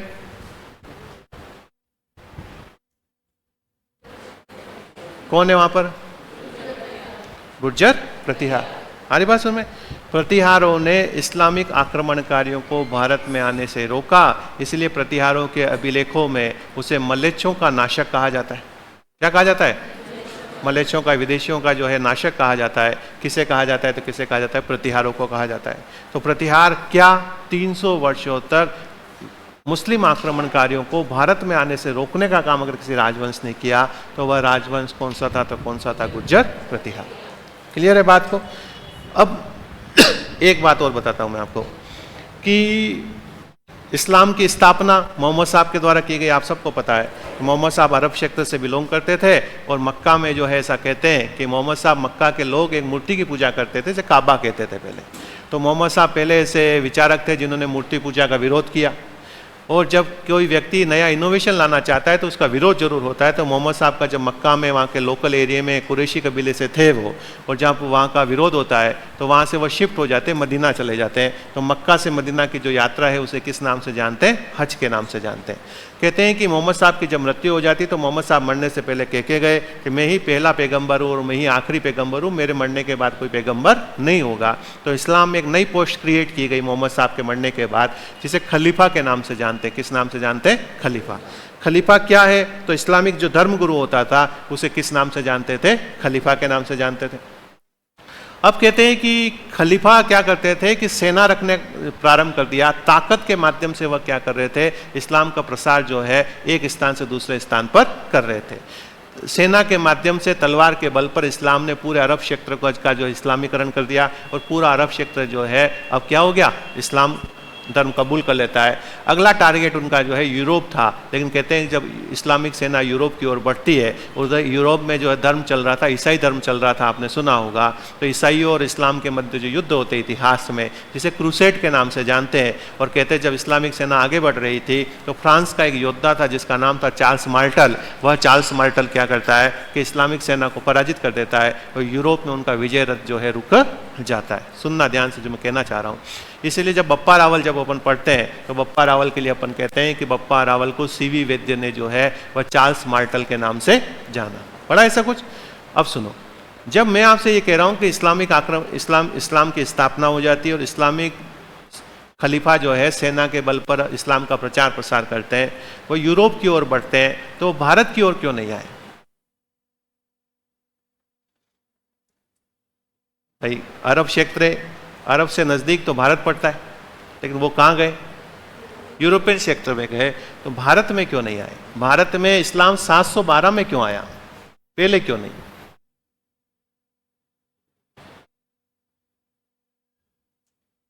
कौन है वहां पर? गुर्जर प्रतिहार। हमारी बात सुन में, प्रतिहारों ने इस्लामिक आक्रमणकारियों को भारत में आने से रोका, इसलिए प्रतिहारों के अभिलेखों में उसे मलेच्छों का नाशक कहा जाता है। क्या कहा जाता है? मलेच्छों का, विदेशियों का जो है नाशक कहा जाता है। किसे कहा जाता है? तो किसे कहा जाता है? प्रतिहारों को कहा जाता है। तो प्रतिहार क्या 300 वर्षों तक मुस्लिम आक्रमणकारियों को भारत में आने से रोकने का काम अगर किसी राजवंश ने किया तो वह राजवंश कौन सा था? तो कौन सा था? गुर्जर प्रतिहार। क्लियर है बात को? अब एक बात और बताता हूं मैं आपको कि इस्लाम की स्थापना मोहम्मद साहब के द्वारा की गई। आप सबको पता है मोहम्मद साहब अरब क्षेत्र से बिलोंग करते थे, और मक्का में जो है ऐसा कहते हैं कि मोहम्मद साहब मक्का के लोग एक मूर्ति की पूजा करते थे, जिसे काबा कहते थे पहले। तो मोहम्मद साहब पहले ऐसे विचारक थे जिन्होंने मूर्ति पूजा का विरोध किया, और जब कोई व्यक्ति नया इनोवेशन लाना चाहता है तो उसका विरोध जरूर होता है। तो मोहम्मद साहब का जब मक्का में वहाँ के लोकल एरिया में कुरैशी कबीले से थे वो, और जहाँ वहाँ का विरोध होता है तो वहाँ से वो शिफ्ट हो जाते हैं, मदीना चले जाते हैं। तो मक्का से मदीना की जो यात्रा है उसे किस नाम से जानते हैं? हज के नाम से जानते हैं। कहते हैं कि मोहम्मद साहब की जब मृत्यु हो जाती तो मोहम्मद साहब मरने से पहले कह के गए कि मैं ही पहला पैगंबर हूँ और मैं ही आखिरी पैगंबर हूँ, मेरे मरने के बाद कोई पैगंबर नहीं होगा। तो इस्लाम में एक नई पोस्ट क्रिएट की गई मोहम्मद साहब के मरने के बाद, जिसे खलीफा के नाम से जानते हैं। किस नाम से जानते हैं? खलीफा। खलीफा क्या है? तो इस्लामिक जो धर्म गुरु होता था उसे किस नाम से जानते थे? खलीफा के नाम से जानते थे। अब कहते हैं कि खलीफा क्या करते थे कि सेना रखने प्रारंभ कर दिया। ताकत के माध्यम से वह क्या कर रहे थे? इस्लाम का प्रसार जो है एक स्थान से दूसरे स्थान पर कर रहे थे। सेना के माध्यम से, तलवार के बल पर इस्लाम ने पूरे अरब क्षेत्र का जो इस्लामीकरण कर दिया, और पूरा अरब क्षेत्र जो है अब क्या हो गया? इस्लाम धर्म कबूल कर लेता है। अगला टारगेट उनका जो है यूरोप था, लेकिन कहते हैं जब इस्लामिक सेना यूरोप की ओर बढ़ती है, उधर यूरोप में जो है धर्म चल रहा था, ईसाई धर्म चल रहा था, आपने सुना होगा। तो ईसाइयों और इस्लाम के मध्य जो युद्ध होते इतिहास में, जिसे क्रूसेड के नाम से जानते हैं, और कहते हैं जब इस्लामिक सेना आगे बढ़ रही थी तो फ्रांस का एक योद्धा था जिसका नाम था चार्ल्स मार्टल। वह चार्ल्स मार्टल क्या करता है कि इस्लामिक सेना को पराजित कर देता है, और यूरोप में उनका विजय रथ जो है रुक जाता है। सुनना ध्यान से जो मैं कहना चाह रहा हूँ। इसीलिए जब बप्पा रावल जब अपन पढ़ते हैं तो बप्पा रावल के लिए अपन कहते हैं कि बप्पा रावल को सीवी वैद्य ने जो है वह चार्ल्स मार्टल के नाम से जाना। पढ़ा ऐसा कुछ? अब सुनो, जब मैं आपसे ये कह रहा हूँ कि इस्लामिक इस्लाम की स्थापना हो जाती है और इस्लामिक खलीफा जो है सेना के बल पर इस्लाम का प्रचार प्रसार करते हैं, वो यूरोप की ओर बढ़ते हैं, तो भारत की ओर क्यों नहीं आए? भाई अरब क्षेत्र अरब से नज़दीक तो भारत पड़ता है, लेकिन वो कहाँ गए? यूरोपियन क्षेत्र में गए। तो भारत में क्यों नहीं आए? भारत में इस्लाम 712 में क्यों आया, पहले क्यों नहीं?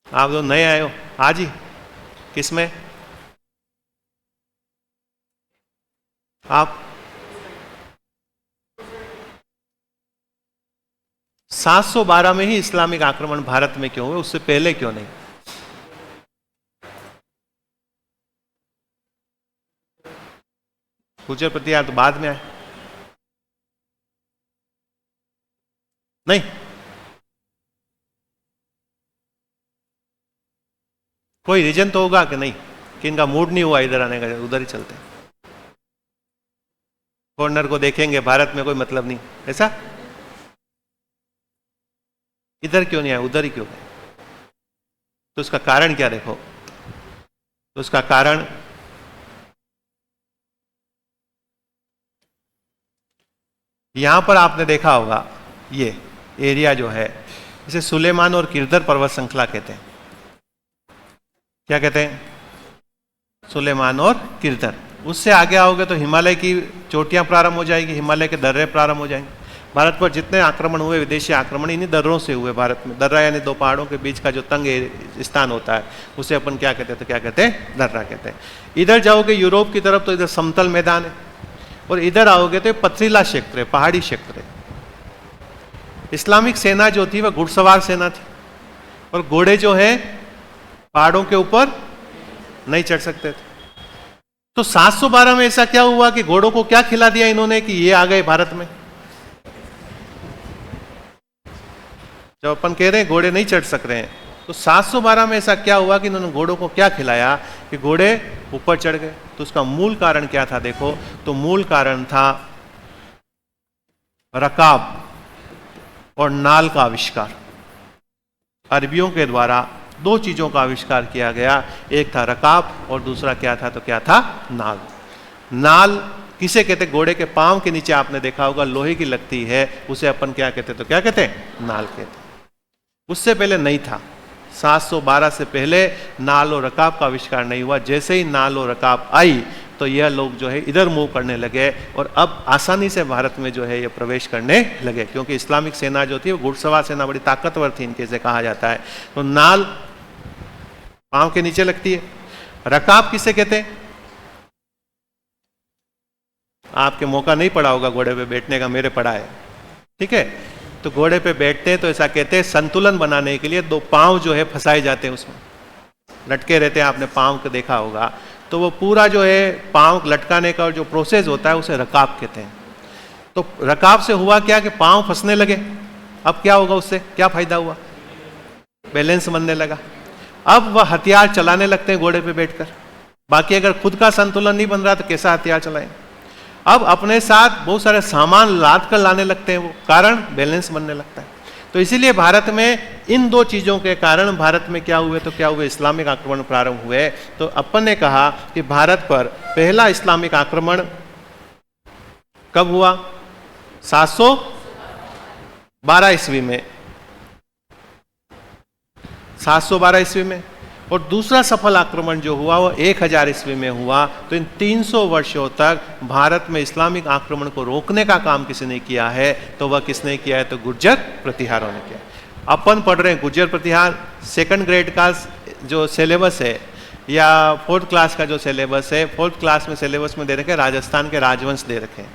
आप जो नए आए हो आज ही, किसमें आप? 712 में ही इस्लामिक आक्रमण भारत में क्यों हुए, उससे पहले क्यों नहीं? गुर्जर प्रतिहार तो बाद में आए। नहीं, कोई रीजन तो होगा कि नहीं, कि इनका मूड नहीं हुआ इधर आने का, उधर ही चलते। फॉरनर को देखेंगे, भारत में कोई मतलब नहीं, ऐसा? इधर क्यों नहीं आए, उधर ही क्यों गए? तो उसका कारण क्या देखो? तो उसका कारण यहां पर आपने देखा होगा, ये एरिया जो है इसे सुलेमान और किरदर पर्वत श्रृंखला कहते हैं। क्या कहते हैं? सुलेमान और किरदर। उससे आगे आओगे तो हिमालय की चोटियां प्रारंभ हो जाएगी, हिमालय के दर्रे प्रारंभ हो जाएंगे। भारत पर जितने आक्रमण हुए, विदेशी आक्रमण, इन्हीं दर्रों से हुए भारत में। दर्रा यानी दो पहाड़ों के बीच का जो तंग स्थान होता है, उसे अपन क्या कहते हैं? तो क्या कहते हैं? दर्रा कहते हैं। इधर जाओगे यूरोप की तरफ तो इधर समतल मैदान है, और इधर आओगे तो पथरीला क्षेत्र है, पहाड़ी क्षेत्र है। इस्लामिक सेना जो थी वह घुड़सवार सेना थी, और घोड़े जो है पहाड़ों के ऊपर नहीं चढ़ सकते थे। तो 712 में ऐसा क्या हुआ कि घोड़ों को क्या खिला दिया इन्होंने कि ये आ गए भारत में? जब अपन कह रहे हैं घोड़े नहीं चढ़ सक रहे हैं, तो 712 में ऐसा क्या हुआ कि इन्होंने घोड़ों को क्या खिलाया कि घोड़े ऊपर चढ़ गए? तो उसका मूल कारण क्या था देखो, तो मूल कारण था रकाब और नाल का आविष्कार। अरबियों के द्वारा दो चीजों का आविष्कार किया गया, एक था रकाब और दूसरा क्या था? तो क्या था? नाल। नाल किसे कहते? घोड़े के पांव के नीचे आपने देखा होगा लोहे की लगती है, उसे अपन क्या कहते? तो क्या कहते हैं? नाल कहते। उससे पहले नहीं था। 712 से पहले नाल और रकाब का आविष्कार नहीं हुआ। जैसे ही नाल और रकाब आई तो यह लोग जो है इधर मूव करने लगे, और अब आसानी से भारत में जो है ये प्रवेश करने लगे, क्योंकि इस्लामिक सेना जो थी वो घुड़सवार सेना बड़ी ताकतवर थी, इनके से कहा जाता है। तो नाल पांव के नीचे लगती है। रकाब किसे कहते हैं? आपके मौका नहीं पड़ा होगा घोड़े पे बैठने का, मेरे पड़ा है, ठीक है? तो घोड़े पे बैठते हैं तो ऐसा कहते हैं संतुलन बनाने के लिए दो पांव जो है फंसाए जाते हैं, उसमें लटके रहते हैं। आपने पांव को देखा होगा, तो वो पूरा जो है पांव लटकाने का जो प्रोसेस होता है उसे रकाब कहते हैं। तो रकाब से हुआ क्या कि पांव फंसने लगे। अब क्या होगा? उससे क्या फायदा हुआ? बैलेंस बनने लगा। अब वह हथियार चलाने लगते हैं घोड़े पे बैठकर। बाकी अगर खुद का संतुलन नहीं बन रहा तो कैसा हथियार चलाएं? अब अपने साथ बहुत सारे सामान लाद कर लाने लगते हैं, वो कारण बैलेंस बनने लगता है। तो इसीलिए भारत में इन दो चीजों के कारण भारत में क्या हुए? तो क्या हुए? इस्लामिक आक्रमण प्रारंभ हुए। तो अपन ने कहा कि भारत पर पहला इस्लामिक आक्रमण कब हुआ? 712 ईस्वी में, 712 ईस्वी में। और दूसरा सफल आक्रमण जो हुआ वो 1000 ईस्वी में हुआ। तो इन 300 वर्षों तक भारत में इस्लामिक आक्रमण को रोकने का काम किसने किया है? तो वह किसने किया है? तो गुर्जर प्रतिहारों ने किया। अपन पढ़ रहे हैं गुर्जर प्रतिहार। सेकंड ग्रेड का जो सिलेबस है या फोर्थ क्लास का जो सिलेबस है, फोर्थ क्लास में सिलेबस में दे रखे हैं राजस्थान के राजवंश दे रखे हैं,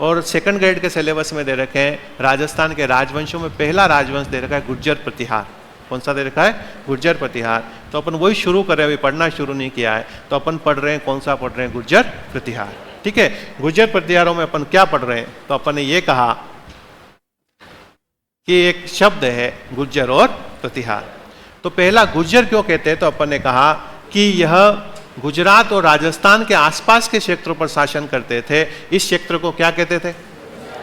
और सेकंड ग्रेड के सिलेबस में दे रखे हैं राजस्थान के राजवंशों में पहला राजवंश दे रखा है गुर्जर प्रतिहार। कौन सा दे रखा है? गुर्जर प्रतिहार। तो अपन वही शुरू कर रहे हैं, अभी पढ़ना शुरू नहीं किया है। तो अपन पढ़ रहे हैं, कौन सा पढ़ रहे हैं? गुर्जर प्रतिहार, ठीक है। गुर्जर प्रतिहारों में अपन क्या पढ़ रहे हैं? तो अपन ने ये कहा कि एक शब्द है गुर्जर और प्रतिहार। तो पहला गुर्जर क्यों कहते हैं? तो अपन ने कहा कि यह गुजरात और राजस्थान के आसपास के क्षेत्रों पर शासन करते थे। इस क्षेत्र को क्या कहते थे?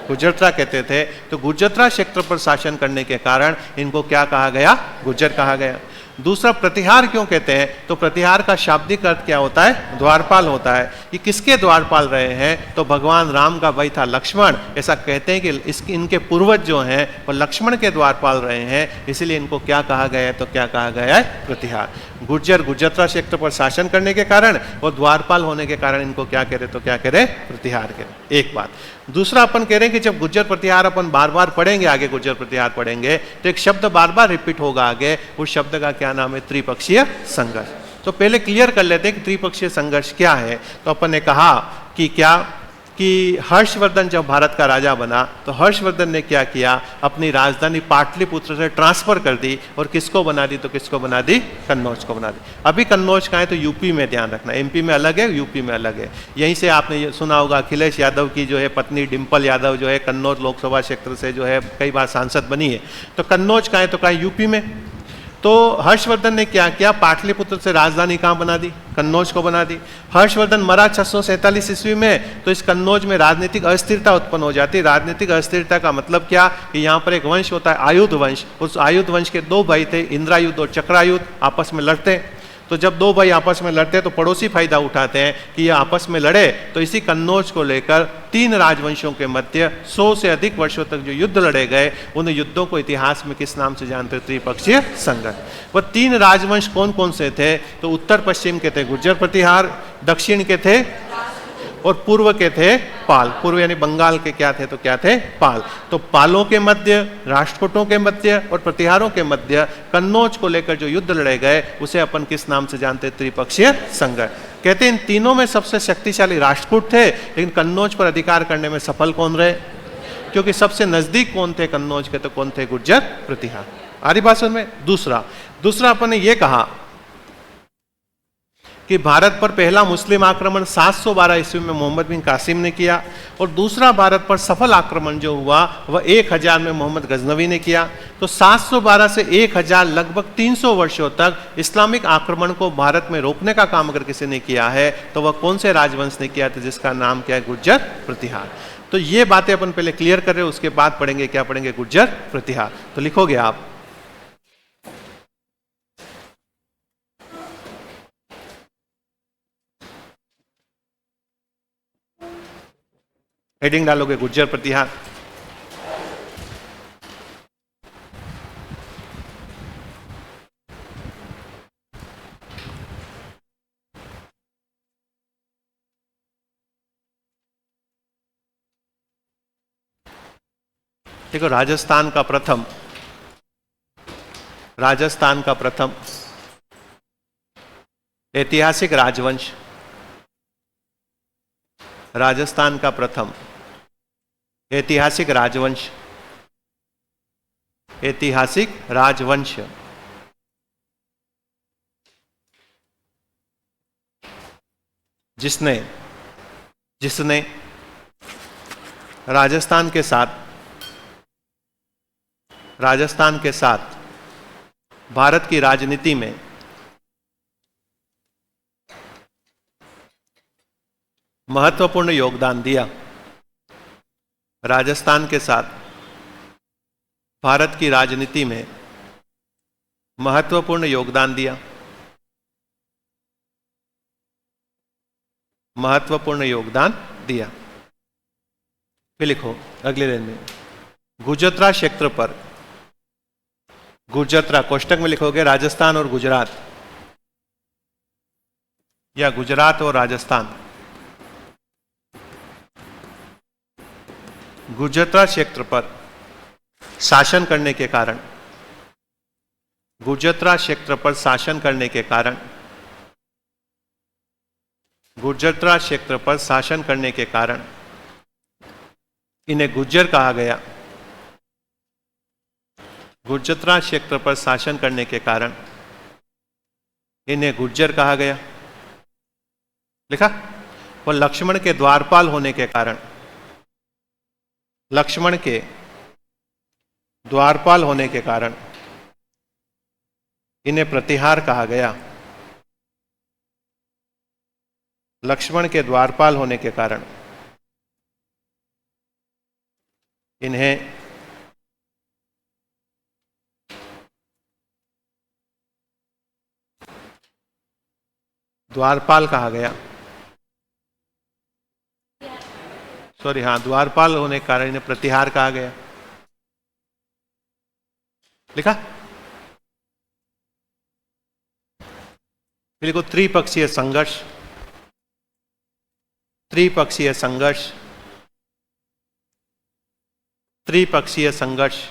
गुर्जरता कहते थे। तो गुर्जरता क्षेत्र पर शासन करने के कारण इनको क्या कहा गया? गुर्जर कहा गया। दूसरा प्रतिहार क्यों कहते हैं, तो प्रतिहार का शाब्दिक अर्थ क्या होता है, द्वारपाल होता है। ये किसके द्वारपाल रहे हैं, तो भगवान राम का भाई था लक्ष्मण। ऐसा कहते हैं कि इनके पूर्वज जो हैं वो लक्ष्मण के द्वारपाल रहे हैं, इसलिए इनको क्या कहा गया है, तो क्या कहा गया है, प्रतिहार। गुर्जर गुर्जत्रा क्षेत्र पर शासन करने के कारण और द्वारपाल होने के कारण इनको क्या कह रहे, तो क्या कह रहे, प्रतिहार कह रहे। एक बात। दूसरा अपन कह रहे हैं कि जब गुर्जर प्रतिहार अपन बार बार पढ़ेंगे, आगे गुर्जर प्रतिहार पढ़ेंगे, तो एक शब्द बार बार रिपीट होगा आगे, उस शब्द का क्या नाम है, त्रिपक्षीय संघर्ष। तो पहले क्लियर कर लेते हैं कि त्रिपक्षीय संघर्ष क्या है। तो अपन ने कहा कि क्या कि हर्षवर्धन जब भारत का राजा बना तो हर्षवर्धन ने क्या किया, अपनी राजधानी पाटलिपुत्र से ट्रांसफर कर दी और किसको बना दी, तो किसको बना दी, कन्नौज को बना दी। अभी कन्नौज कहाँ है, तो यूपी में, ध्यान रखना, एमपी में अलग है, यूपी में अलग है। यहीं से आपने सुना होगा अखिलेश यादव की जो है पत्नी डिम्पल यादव जो है कन्नौज लोकसभा क्षेत्र से जो है कई बार सांसद बनी है। तो कन्नौज कहाँ है, तो कहाँ, यूपी में। तो हर्षवर्धन ने क्या किया, पाटलिपुत्र से राजधानी कहाँ बना दी, कन्नौज को बना दी। हर्षवर्धन मरा 647 ईस्वी में, तो इस कन्नौज में राजनीतिक अस्थिरता उत्पन्न हो जाती है। राजनीतिक अस्थिरता का मतलब क्या, कि यहाँ पर एक वंश होता है आयुध वंश, उस आयुध वंश के दो भाई थे, इंद्रायुध और चक्रायुध, आपस में लड़ते हैं। तो जब दो भाई आपस में लड़ते हैं तो पड़ोसी फायदा उठाते हैं कि ये आपस में लड़े। तो इसी कन्नौज को लेकर तीन राजवंशों के मध्य 100 से अधिक वर्षों तक जो युद्ध लड़े गए, उन युद्धों को इतिहास में किस नाम से जानते हैं, त्रिपक्षीय संघर्ष। वह तीन राजवंश कौन कौन से थे, तो उत्तर पश्चिम के थे गुर्जर प्रतिहार, दक्षिण के थे और पूर्व के थे पाल। पूर्व यानी बंगाल के क्या थे, तो क्या थे, पाल। तो पालों के मध्य, राष्ट्रकूटों के मध्य और प्रतिहारों के मध्य कन्नौज को लेकर जो युद्ध लड़े गए, उसे अपन किस नाम से जानते हैं, त्रिपक्षीय संघर्ष। कहते हैं इन तीनों में सबसे शक्तिशाली राष्ट्रकूट थे, लेकिन कन्नौज पर अधिकार करने में सफल कौन रहे, क्योंकि सबसे नजदीक कौन थे कन्नौज के, तो कौन थे, गुर्जर प्रतिहार। आ रही बात समझ में। दूसरा अपन ने यह कहा कि भारत पर पहला मुस्लिम आक्रमण 712 ईस्वी में मोहम्मद बिन कासिम ने किया, और दूसरा भारत पर सफल आक्रमण जो हुआ वह 1000 में मोहम्मद गजनवी ने किया। तो 712 से 1000 लगभग 300 वर्षों तक इस्लामिक आक्रमण को भारत में रोकने का काम अगर किसी ने किया है, तो वह कौन से राजवंश ने किया था, जिसका नाम क्या है, गुर्जर प्रतिहार। तो ये बातें अपन पहले क्लियर कर रहे हैं, उसके बाद पढ़ेंगे, क्या पढ़ेंगे, गुर्जर प्रतिहार। तो लिखोगे आप, हेडिंग डालोगे गुर्जर प्रतिहार। देखो, राजस्थान का प्रथम ऐतिहासिक राजवंश, राजस्थान का प्रथम ऐतिहासिक राजवंश जिसने राजस्थान के साथ भारत की राजनीति में महत्वपूर्ण योगदान दिया। राजस्थान के साथ भारत की राजनीति में महत्वपूर्ण योगदान दिया। फिर लिखो अगले लाइन में, गुजरात क्षेत्र पर, गुजरात कोष्टक में लिखोगे राजस्थान और गुजरात, या गुजरात और राजस्थान। गुजरात क्षेत्र पर शासन करने के कारण, गुजरात क्षेत्र पर शासन करने के कारण, गुजरात क्षेत्र पर शासन करने के कारण इन्हें गुर्जर कहा गया। गुजरात क्षेत्र पर शासन करने के कारण इन्हें गुर्जर कहा गया। लिखा। वो लक्ष्मण के द्वारपाल होने के कारण, लक्ष्मण के द्वारपाल होने के कारण इन्हें प्रतिहार कहा गया। लक्ष्मण के द्वारपाल होने के कारण इन्हें द्वारपाल कहा गया। सॉरी, हाँ, द्वारपाल होने के कारण इन्हें प्रतिहार कहा गया। लिखा? देखो, त्रिपक्षीय संघर्ष, त्रिपक्षीय संघर्ष, त्रिपक्षीय संघर्ष,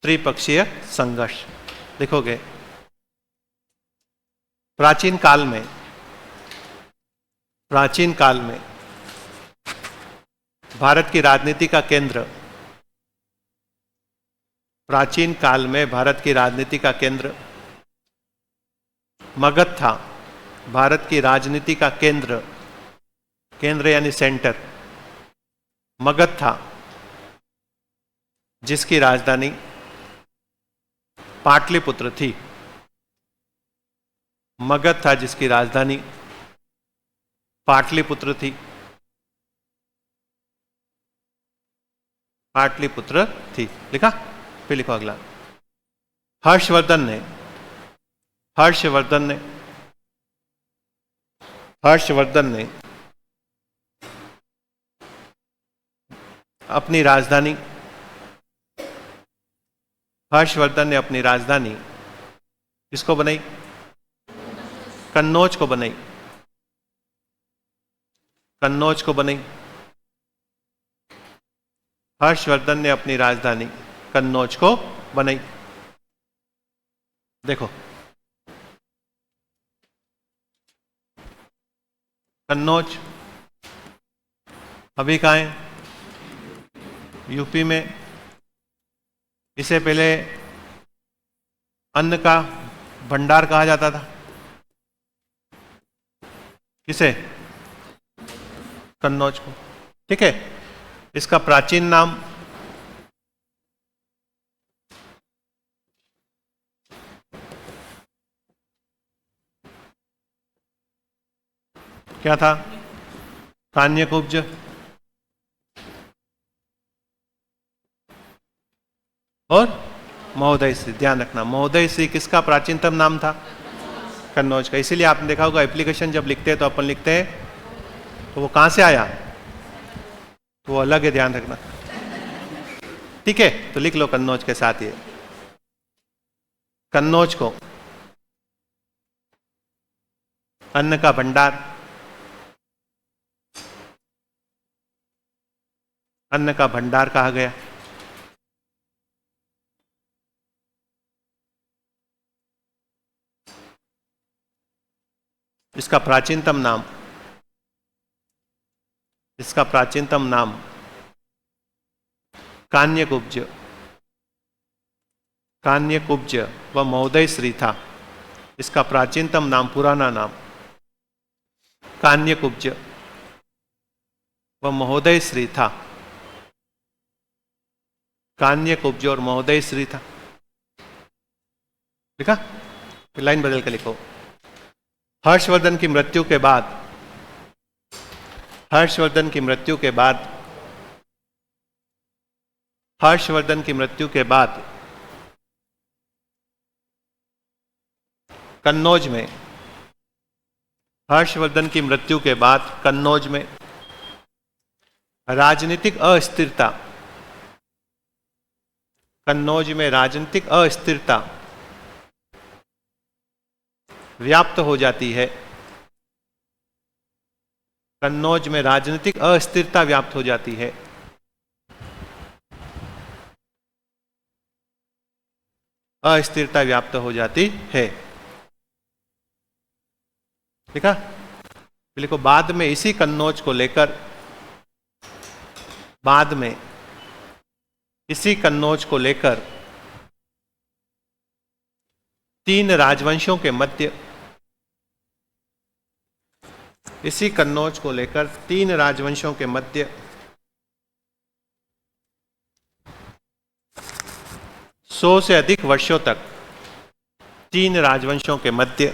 त्रिपक्षीय संघर्ष। देखोगे प्राचीन काल में, प्राचीन काल में भारत की राजनीति का केंद्र, प्राचीन काल में भारत की राजनीति का केंद्र मगध था। भारत की राजनीति का केंद्र, केंद्र यानी सेंटर, मगध था, जिसकी राजधानी पाटलिपुत्र थी। मगध था जिसकी राजधानी पाटलिपुत्र थी, पाटलिपुत्र थी। लिखा? फिर लिखो अगला। हर्षवर्धन ने, हर्षवर्धन ने, हर्षवर्धन ने अपनी राजधानी, हर्षवर्धन ने अपनी राजधानी किसको बनाई? कन्नौज को बनाई, कन्नौज को बनाई। हर्षवर्धन ने अपनी राजधानी कन्नौज को बनाई। देखो, कन्नौज अभी कहाँ है? यूपी में। इसे पहले अन्न का भंडार कहा जाता था। किसे? कन्नौज को। ठीक है। इसका प्राचीन नाम क्या था? कान्यकुब्ज। और महोदय श्री, ध्यान रखना, महोदय श्री किसका प्राचीनतम नाम था? कन्नौज का। इसीलिए आपने देखा होगा एप्लीकेशन जब लिखते हैं तो अपन लिखते हैं तो वो कहां से आया, तो वो अलग है, ध्यान रखना। ठीक है, तो लिख लो कन्नौज के साथ ये। कन्नौज को अन्न का भंडार, अन्न का भंडार कहा गया। इसका प्राचीनतम नाम, इसका प्राचीनतम नाम कान्यकुब्ज, कान्यकुब्ज व महोदय श्री था। इसका प्राचीनतम नाम, पुराना नाम कान्यकुब्ज व महोदय श्री था। कान्यकुब्ज और महोदय श्री था। लिखा? फिर लाइन बदल कर लिखो। हर्षवर्धन की मृत्यु के बाद, हर्षवर्धन की मृत्यु के बाद, हर्षवर्धन की मृत्यु के बाद कन्नौज में, हर्षवर्धन की मृत्यु के बाद कन्नौज में राजनीतिक अस्थिरता, कन्नौज में राजनीतिक अस्थिरता व्याप्त हो जाती है। कन्नौज में राजनीतिक अस्थिरता व्याप्त हो जाती है। अस्थिरता व्याप्त हो जाती है। देखा? लिखो, बाद में इसी कन्नौज को लेकर, बाद में इसी कन्नौज को लेकर तीन राजवंशों के मध्य, इसी कन्नौज को लेकर तीन राजवंशों के मध्य 100 से अधिक वर्षों तक, तीन राजवंशों के मध्य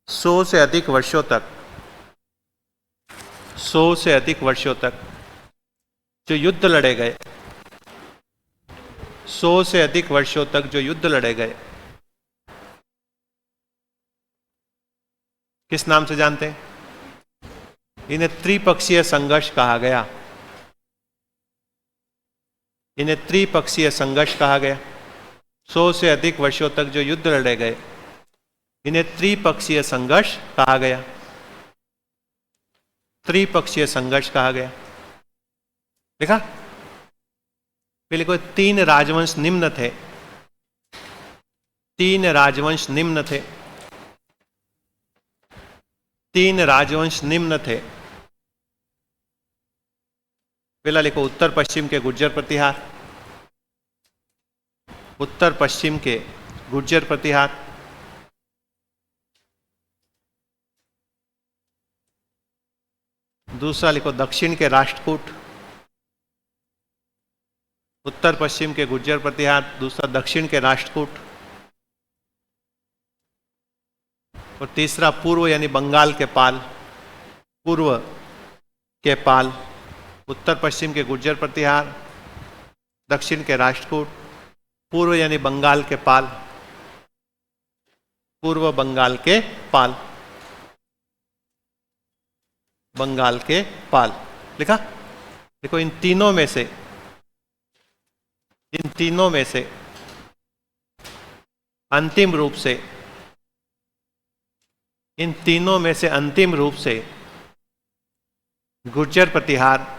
100 से अधिक वर्षों तक, 100 से अधिक वर्षों तक जो युद्ध लड़े गए, 100 से अधिक वर्षों तक जो युद्ध लड़े गए, किस नाम से जानते हैं? इन्हें त्रिपक्षीय संघर्ष कहा गया। इन्हें त्रिपक्षीय संघर्ष कहा गया। 100 से अधिक वर्षों तक जो युद्ध लड़े गए, इन्हें त्रिपक्षीय संघर्ष कहा गया। त्रिपक्षीय संघर्ष कहा गया। देखा? पहले कोई 3 राजवंश निम्न थे। 3 राजवंश निम्न थे। 3 राजवंश निम्न थे। पहला लिखो उत्तर पश्चिम के गुर्जर प्रतिहार। उत्तर पश्चिम के गुर्जर प्रतिहार। दूसरा लिखो दक्षिण के राष्ट्रकूट। उत्तर पश्चिम के गुर्जर प्रतिहार, दूसरा दक्षिण के राष्ट्रकूट। और तीसरा पूर्व यानी बंगाल के पाल। पूर्व के पाल। उत्तर पश्चिम के गुर्जर प्रतिहार, दक्षिण के राष्ट्रकूट, पूर्व यानी बंगाल के पाल। पूर्व बंगाल के पाल। बंगाल के पाल लिखा? देखो इन तीनों में से अंतिम रूप से, इन तीनों में से अंतिम रूप से गुर्जर प्रतिहार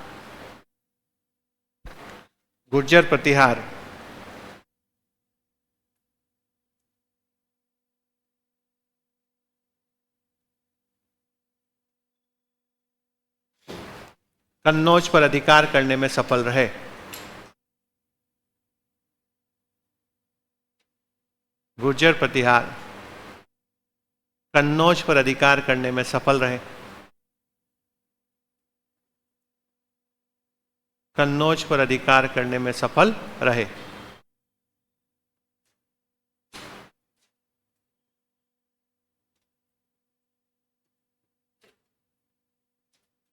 कन्नौज पर अधिकार करने में सफल रहे। गुर्जर प्रतिहार कन्नौज पर अधिकार करने में सफल रहे। कन्नौज पर अधिकार करने में सफल रहे।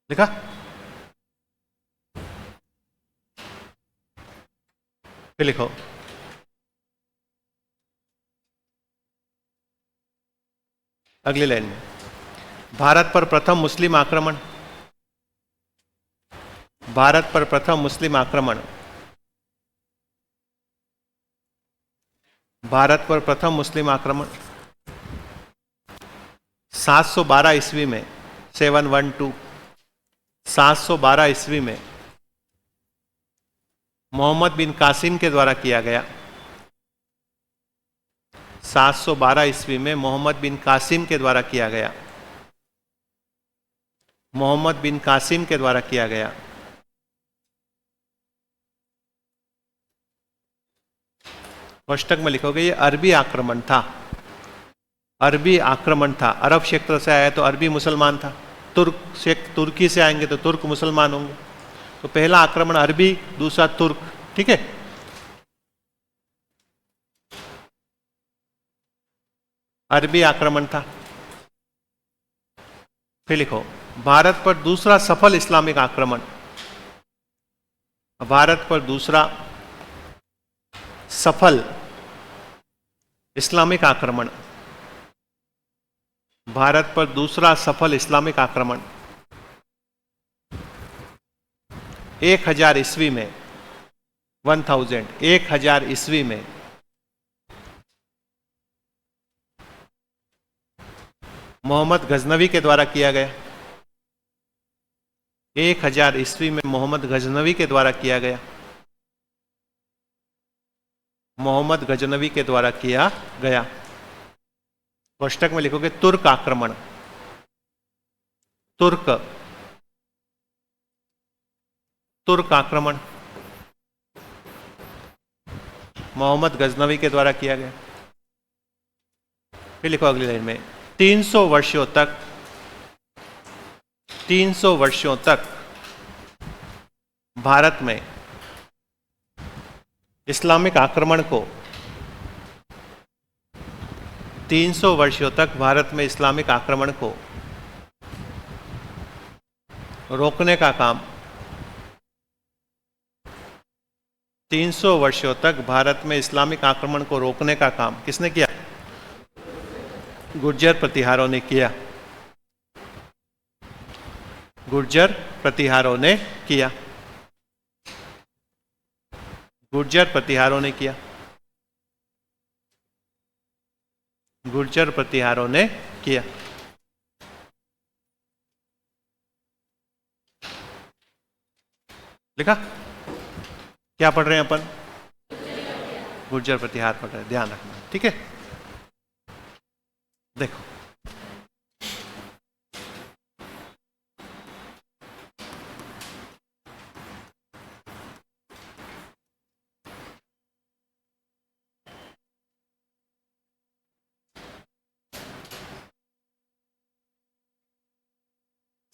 लिखा? फिर लिखो अगली लाइन में, भारत पर प्रथम मुस्लिम आक्रमण। भारत पर प्रथम मुस्लिम आक्रमण। भारत पर प्रथम मुस्लिम आक्रमण 712 ईस्वी में, 712 712 ईस्वी में मोहम्मद बिन कासिम के द्वारा किया गया। 712 ईस्वी में मोहम्मद बिन कासिम के द्वारा किया गया। मोहम्मद बिन कासिम के द्वारा किया गया। कोष्टक में लिखोगे ये अरबी आक्रमण था। अरबी आक्रमण था। अरब क्षेत्र से आया तो अरबी मुसलमान था। तुर्की से आएंगे तो तुर्क मुसलमान होंगे। तो पहला आक्रमण अरबी, दूसरा तुर्क। ठीक है? अरबी आक्रमण था। फिर लिखो भारत पर दूसरा सफल इस्लामिक आक्रमण। भारत पर दूसरा सफल इस्लामिक आक्रमण। भारत पर दूसरा सफल इस्लामिक आक्रमण 1000 ईस्वी में, 1000 ईस्वी में मोहम्मद गजनवी के द्वारा किया गया। 1000 ईस्वी में मोहम्मद गजनवी के द्वारा किया गया। मोहम्मद गजनवी के द्वारा किया गया। कोष्टक में लिखोगे तुर्क आक्रमण। तुर्क आक्रमण मोहम्मद गजनवी के द्वारा किया गया। फिर लिखो अगली लाइन में 300 वर्षों तक भारत में इस्लामिक आक्रमण को 300 वर्षों तक भारत में इस्लामिक आक्रमण को रोकने का काम 300 वर्षों तक भारत में इस्लामिक आक्रमण को रोकने का काम किसने किया? गुर्जर प्रतिहारों ने किया। गुर्जर प्रतिहारों ने किया। गुर्जर प्रतिहारों ने किया। गुर्जर प्रतिहारों ने किया। लिखा? क्या पढ़ रहे हैं अपन? गुर्जर प्रतिहार पढ़ रहे हैं, ध्यान रखना, ठीक है। देखो,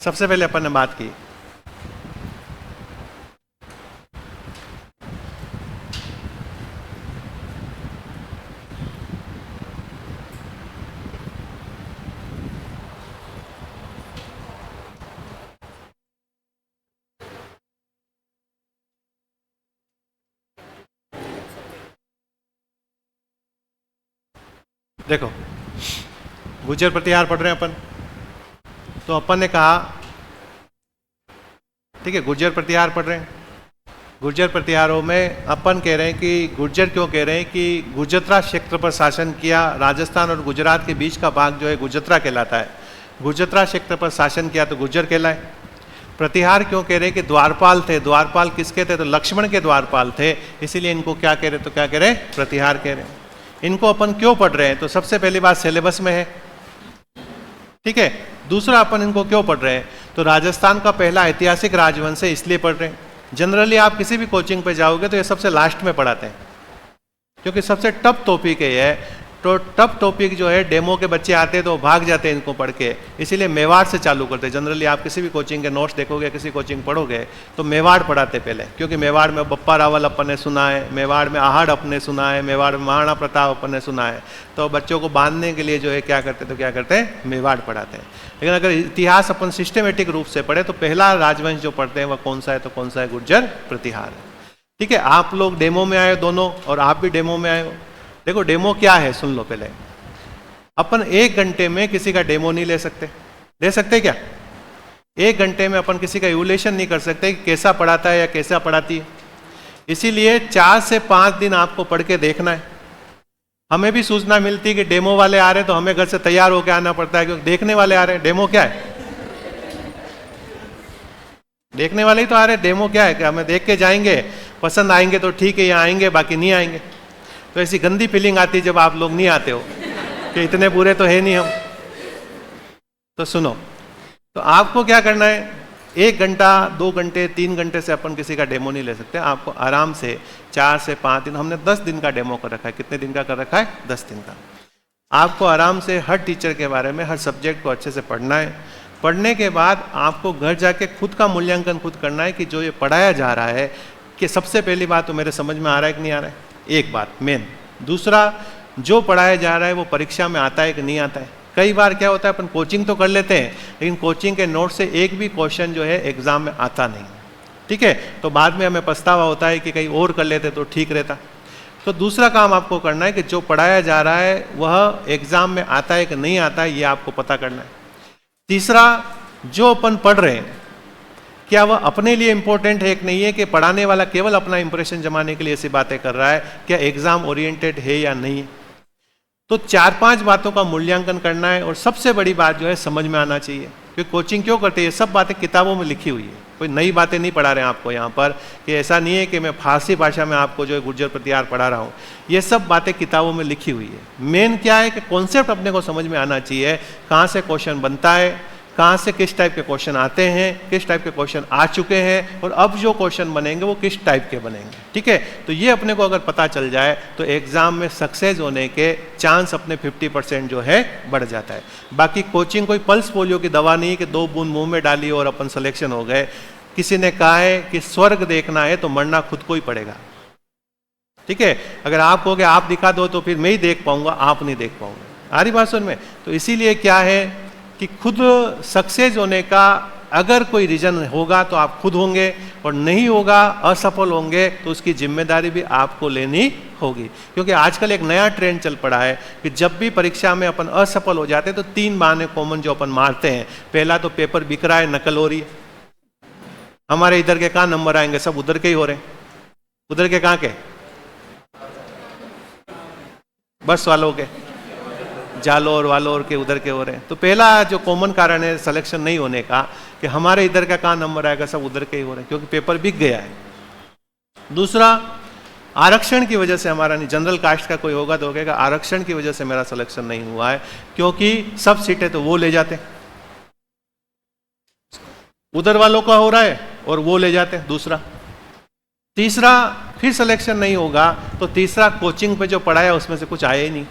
सबसे पहले अपन ने बात की देखो, गुर्जर प्रतिहार पढ़ रहे हैं अपन, तो अपन ने कहा, ठीक है, गुर्जर प्रतिहार पढ़ रहे हैं। गुर्जर प्रतिहारों में अपन कह रहे हैं कि गुर्जर क्यों कह रहे हैं कि गुजरात क्षेत्र पर शासन किया। राजस्थान और गुजरात के बीच का भाग जो है गुजरात कहलाता है। गुजरात क्षेत्र पर शासन किया तो गुर्जर कहलाए। प्रतिहार क्यों कह रहे हैं कि द्वारपाल थे। द्वारपाल किसके थे? तो लक्ष्मण के द्वारपाल थे, इसीलिए इनको क्या कह रहे? तो क्या कह रहे? प्रतिहार कह रहे हैं। इनको अपन क्यों पढ़ रहे हैं? तो सबसे पहली बात सिलेबस में है, ठीक है। दूसरा, अपन इनको क्यों पढ़ रहे हैं? तो राजस्थान का पहला ऐतिहासिक राजवंश है, इसलिए पढ़ रहे हैं। जनरली आप किसी भी कोचिंग पे जाओगे तो ये सबसे लास्ट में पढ़ाते हैं, क्योंकि सबसे टफ टॉपिक है ये। तो टफ टॉपिक जो है, डेमो के बच्चे आते हैं तो भाग जाते हैं इनको पढ़ के, इसीलिए मेवाड़ से चालू करते हैं। जनरली आप किसी भी कोचिंग के नोट्स देखोगे, किसी कोचिंग पढ़ोगे तो मेवाड़ पढ़ाते पहले, क्योंकि मेवाड़ में बप्पा रावल अपन ने सुना है, मेवाड़ में आहड़ अपने सुना है, मेवाड़ में महाराणा प्रताप अपन ने सुना है। तो बच्चों को बांधने के लिए जो है क्या करते, तो क्या करते हैं? मेवाड़ पढ़ाते हैं। लेकिन अगर इतिहास अपन सिस्टमेटिक रूप से पढ़े तो पहला राजवंश जो पढ़ते हैं वह कौन सा है? तो कौन सा है? गुर्जर प्रतिहार है, ठीक है। आप लोग डेमो में आए दोनों, और आप भी डेमो में आए हो। देखो डेमो क्या है, सुन लो पहले। अपन 1 घंटे में किसी का डेमो नहीं ले सकते। ले सकते क्या? 1 घंटे में अपन किसी का इवोल्यूशन नहीं कर सकते कि कैसा पढ़ाता है या कैसा पढ़ाती है। इसीलिए 4 से 5 दिन आपको पढ़ के देखना है। हमें भी सूचना मिलती है कि डेमो वाले आ रहे हैं तो हमें घर से तैयार होकर आना पड़ता है, क्योंकि देखने वाले आ रहे हैं। डेमो क्या है? देखने वाले ही तो आ रहे हैं। डेमो क्या है? कि हमें देख के जाएंगे, पसंद आएंगे तो ठीक है, यहाँ आएंगे, बाकी नहीं आएंगे। तो ऐसी गंदी फीलिंग आती है जब आप लोग नहीं आते हो कि इतने बुरे तो है नहीं हम। तो सुनो, तो आपको क्या करना है? 1 घंटा, 2 घंटे, 3 घंटे से अपन किसी का डेमो नहीं ले सकते। आपको आराम से 4 से 5 दिन, हमने 10 दिन का डेमो कर रखा है। कितने दिन का कर रखा है? 10 दिन का। आपको आराम से हर टीचर के बारे में, हर सब्जेक्ट को अच्छे से पढ़ना है। पढ़ने के बाद आपको घर जाके खुद का मूल्यांकन खुद करना है कि जो ये पढ़ाया जा रहा है, कि सबसे पहली बात तो मेरे समझ में आ रहा है कि नहीं आ रहा है, एक बात मेन। दूसरा, जो पढ़ाया जा रहा है वो परीक्षा में आता है कि नहीं आता है। कई बार क्या होता है, अपन कोचिंग तो कर लेते हैं, लेकिन कोचिंग के नोट से एक भी क्वेश्चन जो है एग्जाम में आता नहीं, ठीक है। तो बाद में हमें पछतावा होता है कि कहीं और कर लेते तो ठीक रहता। तो दूसरा काम आपको करना है कि जो पढ़ाया जा रहा है वह एग्जाम में आता है कि नहीं आता है, ये आपको पता करना है। तीसरा, जो अपन पढ़ रहे हैं क्या वह अपने लिए इंपॉर्टेंट है कि नहीं है, कि पढ़ाने वाला केवल अपना इंप्रेशन जमाने के लिए ऐसी बातें कर रहा है, क्या एग्जाम ओरिएंटेड है या नहीं है। तो 4-5 बातों का मूल्यांकन करना है। और सबसे बड़ी बात जो है, समझ में आना चाहिए। क्योंकि कोचिंग क्यों करते हैं? ये सब बातें किताबों में लिखी हुई है, कोई नई बातें नहीं पढ़ा रहे हैं आपको यहाँ पर। कि ऐसा नहीं है कि मैं फारसी भाषा में आपको जो है गुर्जर प्रतिहार पढ़ा रहा हूँ, ये सब बातें किताबों में लिखी हुई है। मेन क्या है कि कॉन्सेप्ट अपने को समझ में आना चाहिए, कहाँ से क्वेश्चन बनता है, कहाँ से किस टाइप के क्वेश्चन आते हैं, किस टाइप के क्वेश्चन आ चुके हैं, और अब जो क्वेश्चन बनेंगे वो किस टाइप के बनेंगे, ठीक है। तो ये अपने को अगर पता चल जाए तो एग्जाम में सक्सेस होने के चांस अपने 50% जो है बढ़ जाता है। बाकी कोचिंग कोई पल्स पोलियो की दवा नहीं कि 2 बूंद मुंह में डाली और अपन सिलेक्शन हो गए। किसी ने कहा है कि स्वर्ग देखना है तो मरना खुद को ही पड़ेगा, ठीक है। अगर आप कहोगे आप दिखा दो तो फिर मैं ही देख पाऊंगा, आप नहीं देख पाऊंगा। आ रही बात समझ में? तो इसीलिए क्या है कि खुद सक्सेस होने का अगर कोई रीजन होगा तो आप खुद होंगे, और नहीं होगा, असफल होंगे, तो उसकी जिम्मेदारी भी आपको लेनी होगी। क्योंकि आजकल एक नया ट्रेंड चल पड़ा है कि जब भी परीक्षा में अपन असफल हो जाते हैं तो 3 बहाने कॉमन जो अपन मारते हैं। पहला तो पेपर बिक रहा है, नकल हो रही है, हमारे इधर के कहाँ नंबर आएंगे? सब उधर के ही हो रहे हैं। उधर के कहाँ के? बस वालों के, जालोर वालोर के उधर के हो रहे हैं। तो पहला जो कॉमन कारण है सिलेक्शन नहीं होने का कि हमारे इधर का कहाँ नंबर आएगा, सब उधर के ही हो रहे हैं, क्योंकि पेपर बिक गया है। दूसरा, आरक्षण की वजह से हमारा नहीं, जनरल कास्ट का कोई होगा तो कहेगा आरक्षण की वजह से मेरा सिलेक्शन नहीं हुआ है, क्योंकि सब सीटें तो वो ले जाते, उधर वालों का हो रहा है और वो ले जाते हैं। दूसरा, तीसरा, फिर सिलेक्शन नहीं होगा तो तीसरा, कोचिंग पे जो पढ़ाया उसमें से कुछ आया ही नहीं।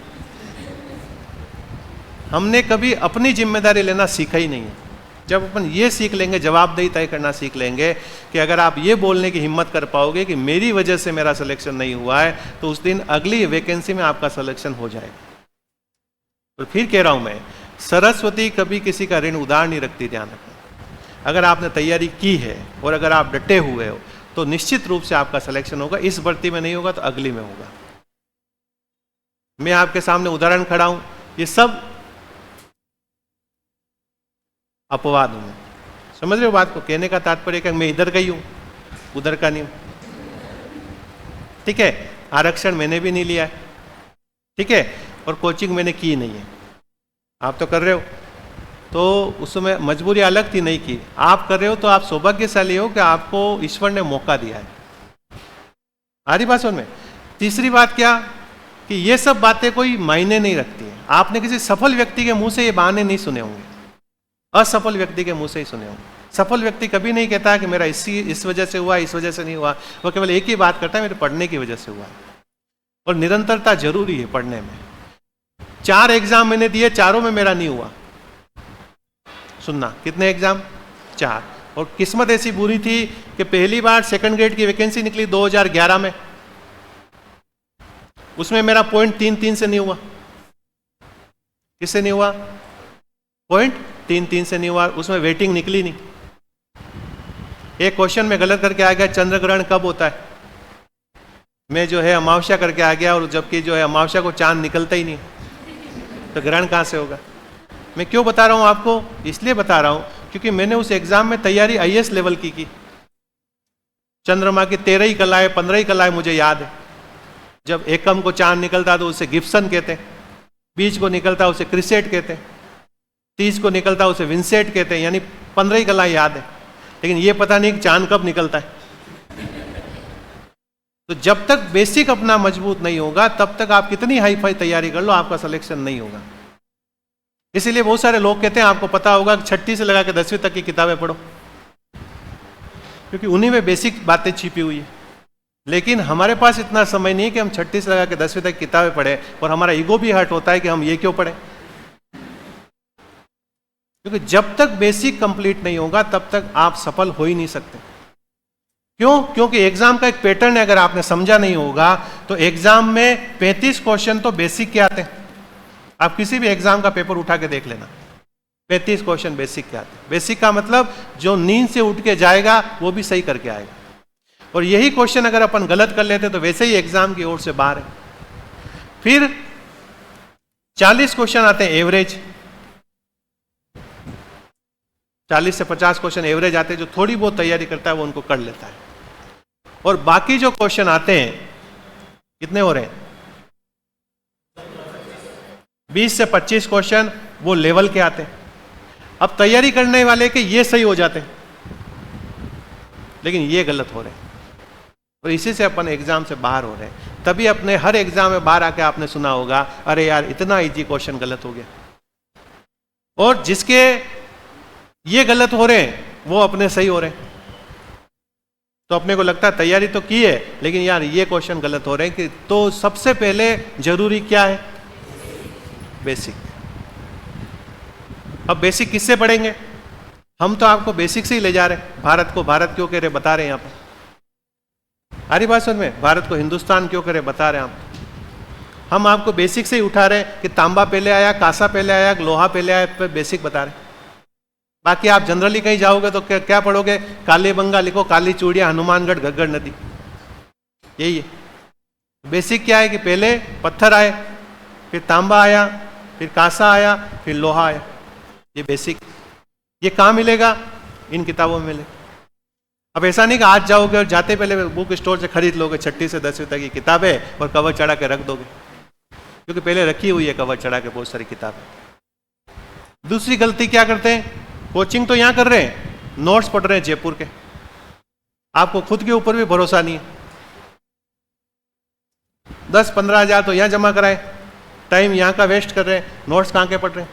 हमने कभी अपनी जिम्मेदारी लेना सीखा ही नहीं है। जब अपन ये सीख लेंगे, जवाबदेही तय करना सीख लेंगे कि अगर आप ये बोलने की हिम्मत कर पाओगे कि मेरी वजह से मेरा सिलेक्शन नहीं हुआ है, तो उस दिन अगली वैकेंसी में आपका सिलेक्शन हो जाएगा। और फिर कह रहा हूं मैं, सरस्वती कभी किसी का ऋण उधार नहीं रखती, ध्यान रखना। अगर आपने तैयारी की है और अगर आप डटे हुए हो तो निश्चित रूप से आपका सिलेक्शन होगा। इस भर्ती में नहीं होगा तो अगली में होगा। मैं आपके सामने उदाहरण खड़ा हूं, ये सब अपवाद हूं। समझ रहे हो बात को? कहने का तात्पर्य कि मैं इधर का ही हूं, उधर का नहीं हूं। ठीक है, आरक्षण मैंने भी नहीं लिया है, ठीक है, और कोचिंग मैंने की नहीं है। आप तो कर रहे हो, तो उसमें मजबूरी अलग थी, नहीं की। आप कर रहे हो तो आप सौभाग्यशाली हो कि आपको ईश्वर ने मौका दिया है। आ रही बात समझ में? तीसरी बात क्या कि ये सब बातें कोई मायने नहीं रखती है। आपने किसी सफल व्यक्ति के मुंह से ये बहाने नहीं सुने होंगे, असफल व्यक्ति के मुंह से ही सुने होंगे। सफल व्यक्ति कभी नहीं कहता कि मेरा इस वजह से हुआ, इस वजह से नहीं हुआ। वो केवल एक ही बात करता है, मेरे पढ़ने की वजह से हुआ। और निरंतरता जरूरी है पढ़ने में। 4 एग्जाम मैंने दिए, चारों में मेरा नहीं हुआ। सुनना, कितने एग्जाम? 4। और किस्मत ऐसी बुरी थी कि पहली बार सेकंड ग्रेड की वैकेंसी निकली 2011 में, उसमें मेरा पॉइंट 3-3 से नहीं हुआ। किससे नहीं हुआ? पॉइंट 3-3 से नहीं हुआ। उसमें वेटिंग निकली नहीं। एक क्वेश्चन में गलत करके आ गया, चंद्र ग्रहण कब होता है, मैं जो है अमावस्या करके आ गया, और जबकि जो है अमावस्या को चांद निकलता ही नहीं, तो ग्रहण कहां से होगा? मैं क्यों बता रहा हूं आपको? इसलिए बता रहा हूं क्योंकि मैंने उस एग्जाम में तैयारी IAS लेवल की। चंद्रमा की 13 ही कलाएं, 15 ही कलाएं मुझे याद है। जब एकम को चांद निकलता तो उसे गिब्सन कहते हैं, बीच को निकलता उसे क्रिसेट कहते हैं, 30 को निकलता उसे विंसेट कहते हैं, यानी 15 ही कलाएं याद है। लेकिन ये पता नहीं कि चांद कब निकलता है। तो जब तक बेसिक अपना मजबूत नहीं होगा, तब तक आप कितनी हाई फाई तैयारी कर लो, आपका सिलेक्शन नहीं होगा। इसीलिए बहुत सारे लोग कहते हैं, आपको पता होगा कि 6ठी से लगा के 10वीं तक की किताबें पढ़ो, क्योंकि उन्हीं में बेसिक बातें छिपी हुई है। लेकिन हमारे पास इतना समय नहीं है कि हम 6ठी से लगा के 10वीं तक किताबें पढ़े, और हमारा ईगो भी हर्ट होता है कि हम ये क्यों पढ़े। क्योंकि जब तक बेसिक कंप्लीट नहीं होगा तब तक आप सफल हो ही नहीं सकते। क्यों? क्योंकि एग्जाम का एक पैटर्न है, अगर आपने समझा नहीं होगा तो एग्जाम में 35 क्वेश्चन तो बेसिक के आते हैं। आप किसी भी एग्जाम का पेपर उठा के देख लेना, 35 क्वेश्चन बेसिक के आते हैं। बेसिक का मतलब जो नींद से उठ के जाएगा वो भी सही करके आएगा। और यही क्वेश्चन अगर अपन गलत कर लेते तो वैसे ही एग्जाम की ओर से बाहर है। फिर 40 क्वेश्चन आते हैं एवरेज, 40 से 50 क्वेश्चन एवरेज आते हैं। जो थोड़ी बहुत तैयारी करता है वो उनको कर लेता है। और बाकी जो क्वेश्चन आते हैं, कितने हो रहे हैं? 20 से 25 क्वेश्चन वो लेवल के आते हैं। अब तैयारी करने वाले के ये सही हो जाते हैं, लेकिन ये गलत हो रहे हैं, और इसी से अपन एग्जाम से बाहर हो रहे हैं। तभी अपने हर एग्जाम में बाहर आके आपने सुना होगा, अरे यार इतना इजी क्वेश्चन गलत हो गया। और जिसके ये गलत हो रहे हैं वो अपने सही हो रहे हैं। तो अपने को लगता है तैयारी तो की है, लेकिन यार ये क्वेश्चन गलत हो रहे हैं। कि तो सबसे पहले जरूरी क्या है? बेसिक। अब बेसिक किससे पढ़ेंगे? हम तो आपको बेसिक से ही ले जा रहे हैं। भारत को भारत क्यों कह रहे, बता रहे हैं यहाँ पर। आ रही बात समझ में? भारत को हिंदुस्तान क्यों कह रहे, बता रहे हैं हम आपको बेसिक से ही उठा रहे हैं कि तांबा पहले आया, कांसा पहले आया, लोहा पहले आया, पे बेसिक बता रहे हैं। बाकी आप जनरली कहीं जाओगे तो क्या पढ़ोगे? कालीबंगा लिखो, काली चूड़िया, हनुमानगढ़, घग्गड़ नदी, यही है। बेसिक क्या है कि पहले पत्थर आए, फिर तांबा आया, फिर कांसा आया, फिर लोहा आया। ये बेसिक। ये कहाँ मिलेगा? इन किताबों में मिलेगा। अब ऐसा नहीं कि आज जाओगे और जाते पहले बुक स्टोर से खरीद लोगे 6ठी से 10वीं तक की किताबें और कवर चढ़ा के रख दोगे, क्योंकि पहले रखी हुई है कवर चढ़ा के बहुत सारी किताबें। दूसरी गलती क्या करते हैं, कोचिंग तो यहां कर रहे हैं, नोट्स पढ़ रहे हैं जयपुर के, आपको खुद के ऊपर भी भरोसा नहीं है। 10-15 हजार तो यहां जमा कराए, टाइम यहां का वेस्ट कर रहे हैं, नोट्स कहां के पढ़ रहे हैं,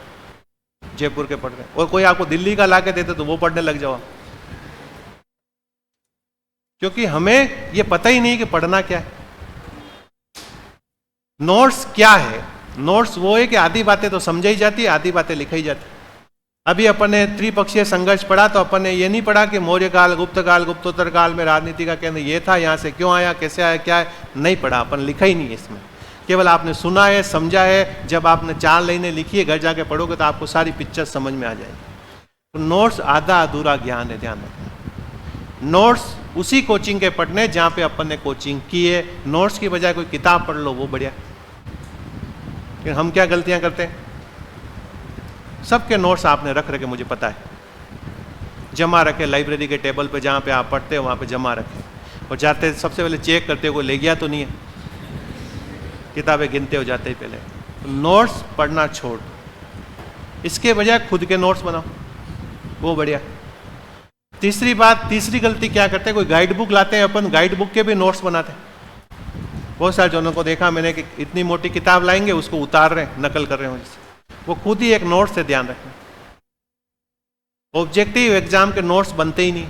जयपुर के पढ़ रहे हैं। और कोई आपको दिल्ली का ला के देते तो वो पढ़ने लग जाओ, क्योंकि हमें ये पता ही नहीं कि पढ़ना क्या है। नोट्स क्या है, नोट्स वो है कि आधी बातें तो समझाई जाती है, आधी बातें लिखाई जाती है। अभी अपन ने त्रिपक्षीय संघर्ष पढ़ा तो अपन ने ये नहीं पढ़ा कि मौर्य काल, गुप्त काल, गुप्तोत्तर काल में राजनीति का केंद्र ये था, यहाँ से क्यों आया, कैसे आया, क्या है, नहीं पढ़ा, अपन लिखा ही नहीं है इसमें। केवल आपने सुना है, समझा है। जब आपने 4 लाइनें लिखी है, घर जाके पढ़ोगे तो आपको सारी पिक्चर समझ में आ जाएगी। तो नोट्स आधा अधूरा ज्ञान है, ध्यान रखना। नोट्स उसी कोचिंग के पढ़ने जहाँ पे अपन ने कोचिंग की है। नोट्स की बजाय कोई किताब पढ़ लो, वो बढ़िया। लेकिन हम क्या गलतियां करते हैं, सबके नोट्स आपने रख रखे, मुझे पता है, जमा रखे लाइब्रेरी के टेबल पे, जहाँ पे आप पढ़ते हो वहाँ पे जमा रखे, और जाते सबसे पहले चेक करते हो कोई ले गया तो नहीं है, किताबें गिनते हो जाते ही पहले। तो नोट्स पढ़ना छोड़, इसके बजाय खुद के नोट्स बनाओ, वो बढ़िया। तीसरी बात, तीसरी गलती क्या करते हैं, कोई गाइड बुक लाते हैं, अपन गाइड बुक के भी नोट्स बनाते हैं। बहुत सारे जनों को देखा मैंने कि इतनी मोटी किताब लाएंगे, उसको उतार रहे हैं, नकल कर रहे हैं, वो खुद ही एक नोट्स से ध्यान रखें। ऑब्जेक्टिव एग्जाम के नोट्स बनते ही नहीं।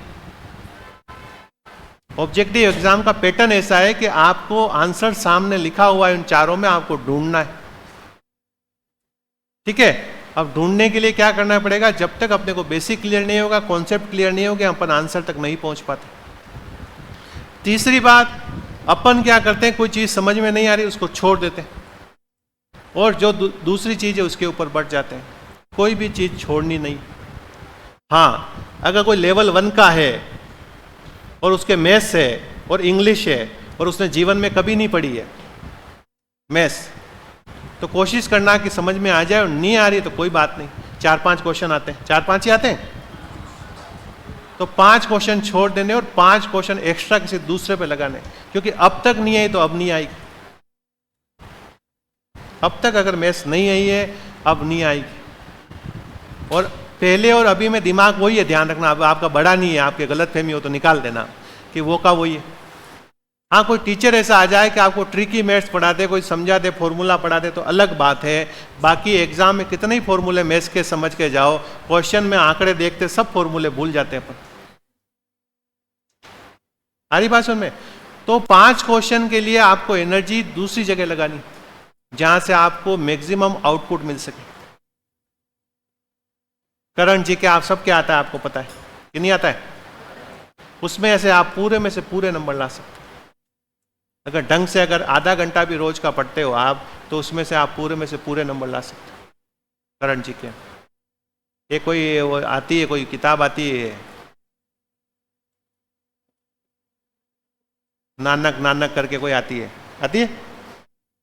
ऑब्जेक्टिव एग्जाम का पैटर्न ऐसा है कि आपको आंसर सामने लिखा हुआ है, उन चारों में आपको ढूंढना है, ठीक है। अब ढूंढने के लिए क्या करना पड़ेगा, जब तक अपने को बेसिक क्लियर नहीं होगा, कॉन्सेप्ट क्लियर नहीं होगा, अपन आंसर तक नहीं पहुंच पाते। तीसरी बात, अपन क्या करते हैं, कोई चीज समझ में नहीं आ रही उसको छोड़ देते हैं, और जो दूसरी चीज है उसके ऊपर बढ़ जाते हैं। कोई भी चीज छोड़नी नहीं। हाँ, अगर कोई लेवल 1 का है और उसके मैथ्स है और इंग्लिश है और उसने जीवन में कभी नहीं पढ़ी है मैथ्स, तो कोशिश करना कि समझ में आ जाए, और नहीं आ रही तो कोई बात नहीं, 4-5 क्वेश्चन आते हैं, 4-5 ही आते हैं, तो 5 क्वेश्चन छोड़ देने और 5 क्वेश्चन एक्स्ट्रा किसी दूसरे पे लगाने, क्योंकि अब तक नहीं आई तो अब नहीं आएगी। अब तक अगर मैथ्स नहीं आई है, अब नहीं आएगी। और पहले और अभी में दिमाग वही है, ध्यान रखना। अब आपका बड़ा नहीं है, आपके गलत फहमी हो तो निकाल देना कि वो का वही है। हाँ, कोई टीचर ऐसा आ जाए कि आपको ट्रिकी मैथ्स पढ़ा दे, कोई समझा दे, फॉर्मूला पढ़ा दे, तो अलग बात है। बाकी एग्जाम में कितने ही फॉर्मूले मैथ्स के समझ के जाओ, क्वेश्चन में आंकड़े देखते सब फॉर्मूले भूल जाते हैं अपन। आ रही बात समझ में? तो 5 क्वेश्चन के लिए आपको एनर्जी दूसरी जगह लगानी, जहां से आपको मैक्सिमम आउटपुट मिल सके। करण जी के आप सब क्या आता है, आपको पता है कि नहीं आता है? उसमें ऐसे आप पूरे में से पूरे नंबर ला सकते। अगर ढंग से अगर आधा घंटा भी रोज का पढ़ते हो आप, तो उसमें से आप पूरे में से पूरे नंबर ला सकते। करण जी के ये कोई वो आती है, कोई किताब आती है, नानक नानक करके कोई आती है,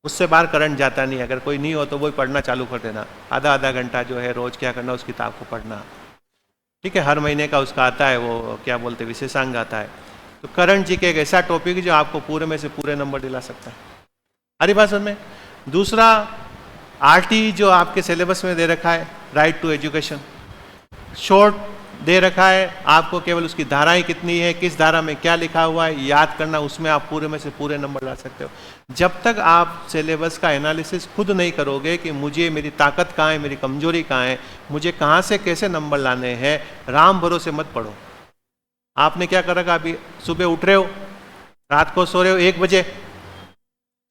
उससे बाहर करंट जाता नहीं। अगर कोई नहीं हो तो वही पढ़ना चालू कर देना, आधा घंटा जो है रोज क्या करना, उस किताब को पढ़ना, ठीक है। हर महीने का उसका आता है, वो क्या बोलते हैं, विशेषांक आता है। तो करण जी के एक ऐसा टॉपिक जो आपको पूरे में से पूरे नंबर दिला सकता है। हरी बात में। दूसरा, आरटी जो आपके सिलेबस में दे रखा है, राइट टू एजुकेशन, शॉर्ट दे रखा है, आपको केवल उसकी धाराएं कितनी है, किस धारा में क्या लिखा हुआ है, याद करना, उसमें आप पूरे में से पूरे नंबर ला सकते हो। जब तक आप सिलेबस का एनालिसिस खुद नहीं करोगे कि मुझे मेरी ताकत कहाँ है, मेरी कमजोरी कहाँ है, मुझे कहाँ से कैसे नंबर लाने हैं, राम भरोसे मत पढ़ो। आपने क्या कर रखा, अभी सुबह उठ रहे हो, रात को सो रहे हो 1 बजे,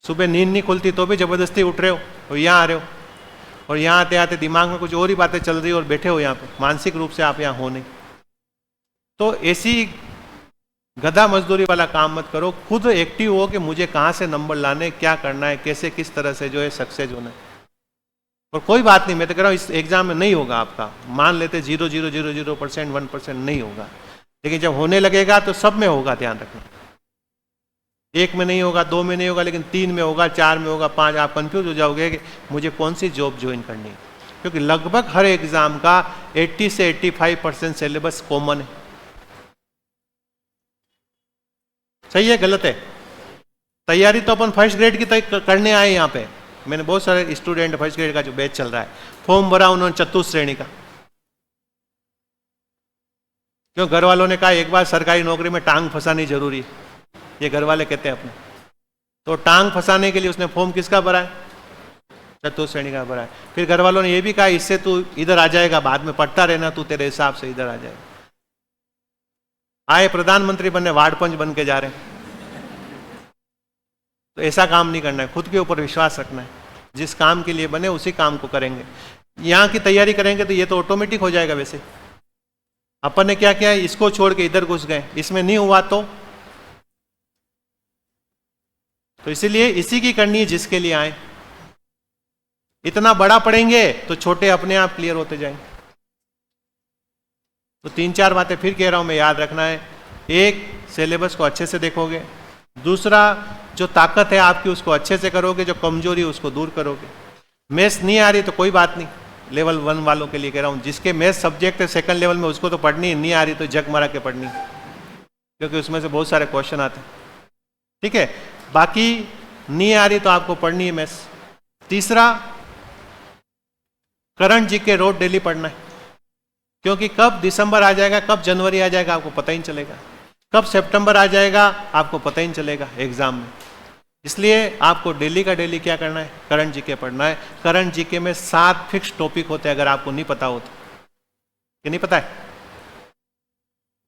सुबह नींद नहीं खुलती तो भी जबरदस्ती उठ रहे हो और यहाँ आ रहे हो, और यहाँ आते आते दिमाग में कुछ और ही बातें चल रही है और बैठे हो यहाँ पे, मानसिक रूप से आप यहाँ हो नहीं। तो ऐसी गधा मजदूरी वाला काम मत करो, खुद एक्टिव हो कि मुझे कहाँ से नंबर लाने, क्या करना है, कैसे किस तरह से जो है सक्सेस होना है। और कोई बात नहीं, मैं तो कह रहा हूँ इस एग्जाम में नहीं होगा आपका, मान लेते 0.000% 1% नहीं होगा, लेकिन जब होने लगेगा तो सब में होगा। ध्यान रखना, 1 में नहीं होगा, 2 में नहीं होगा, लेकिन 3 में होगा, 4 में होगा, 5। आप कंफ्यूज हो जाओगे कि मुझे कौन सी जॉब ज्वाइन करनी है, क्योंकि लगभग हर एग्जाम का 80 से 85% सिलेबस कॉमन है। सही है गलत है? तैयारी तो अपन फर्स्ट ग्रेड की करने आए यहाँ पे। मैंने बहुत सारे स्टूडेंट फर्स्ट ग्रेड का जो बैच चल रहा है, फॉर्म भरा उन्होंने चतुर्थ श्रेणी का। क्यों? घर वालों ने कहा एक बार सरकारी नौकरी में टांग फंसानी जरूरी है, ये घर वाले कहते हैं अपने। तो टांग फंसाने के लिए उसने फॉर्म किसका भरा है? चतुर्थ श्रेणी का भरा है। फिर घर वालों ने ये भी कहा इससे तू इधर आ जाएगा, बाद में पढ़ता रहना, तू तेरे हिसाब से इधर आ जाएगा। आए प्रधानमंत्री बनने, वार्ड पंच बन के जा रहे हैं। तो ऐसा काम नहीं करना है, खुद के ऊपर विश्वास रखना है। जिस काम के लिए बने उसी काम को करेंगे। यहाँ की तैयारी करेंगे तो ये तो ऑटोमेटिक हो जाएगा। वैसे अपन ने क्या किया है, इसको छोड़ के इधर घुस गए, इसमें नहीं हुआ तो इसीलिए इसी की करनी है जिसके लिए आए। इतना बड़ा पढ़ेंगे तो छोटे अपने आप क्लियर होते जाएंगे। तो 3-4 बातें फिर कह रहा हूं मैं, याद रखना है। एक, सिलेबस को अच्छे से देखोगे। दूसरा, जो ताकत है आपकी उसको अच्छे से करोगे, जो कमजोरी है उसको दूर करोगे। मैथ्स नहीं आ रही तो कोई बात नहीं, लेवल 1 वालों के लिए कह रहा हूं। जिसके मैथ्स सब्जेक्ट है सेकंड लेवल में, उसको तो पढ़नी नहीं आ रही तो जग मारा के पढ़नी, क्योंकि उसमें से बहुत सारे क्वेश्चन आते हैं। ठीक है, बाकी नहीं आ रही तो आपको पढ़नी है मैथ्स। तीसरा, करंट जीके रोज डेली पढ़ना है, क्योंकि कब दिसंबर आ जाएगा, कब जनवरी आ जाएगा आपको पता ही नहीं चलेगा, कब सितंबर आ जाएगा आपको पता ही नहीं चलेगा एग्जाम में। इसलिए आपको डेली का डेली क्या करना है, करंट जीके पढ़ना है। करंट जीके में 7 फिक्स टॉपिक होते हैं, अगर आपको नहीं पता हो तो। कि नहीं पता है?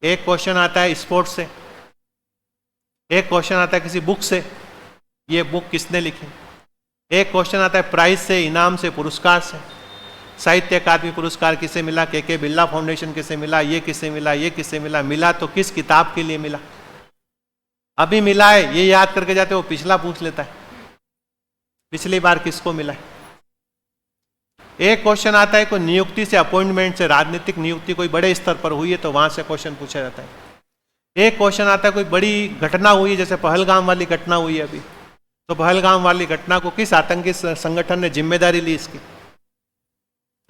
एक क्वेश्चन आता है स्पोर्ट्स से, एक क्वेश्चन आता है किसी बुक से, ये बुक किसने लिखी। एक क्वेश्चन आता है प्राइज से, इनाम से, पुरस्कार से। साहित्य अकादमी पुरस्कार किसे मिला, के बिरला फाउंडेशन किसे मिला, ये किसे मिला, ये किसे मिला, मिला तो किस किताब के लिए मिला। अभी मिला है ये याद करके जाते, वो पिछला पूछ लेता है पिछली बार किसको मिला है। एक क्वेश्चन आता है कोई नियुक्ति से, अपॉइंटमेंट से, राजनीतिक नियुक्ति कोई बड़े स्तर पर हुई है तो वहां से क्वेश्चन पूछा जाता है। एक क्वेश्चन आता है कोई बड़ी घटना हुई है, जैसे पहलगाम वाली घटना हुई है अभी, तो पहलगाम वाली घटना को किस आतंकी संगठन ने जिम्मेदारी ली इसकी,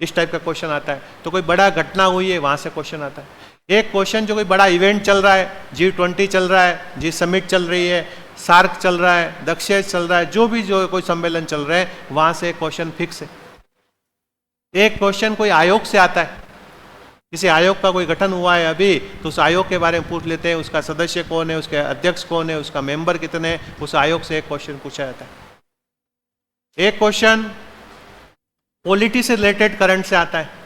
इस टाइप का क्वेश्चन आता है। तो कोई बड़ा घटना हुई है वहां से क्वेश्चन आता है। एक क्वेश्चन जो कोई बड़ा इवेंट चल रहा है, G20 चल रहा है, जी समिट चल रही है, सार्क चल रहा है, दक्षिण चल रहा है, जो भी जो कोई सम्मेलन चल रहे हैं वहां से क्वेश्चन फिक्स है। एक क्वेश्चन कोई आयोग से आता है, किसी आयोग का कोई गठन हुआ है अभी, तो उस आयोग के बारे में पूछ लेते हैं, उसका सदस्य कौन है, उसके अध्यक्ष कौन है, उसका मेंबर कितने, उस आयोग से एक क्वेश्चन पूछा जाता है। एक क्वेश्चन पॉलिटी से रिलेटेड करंट से आता है,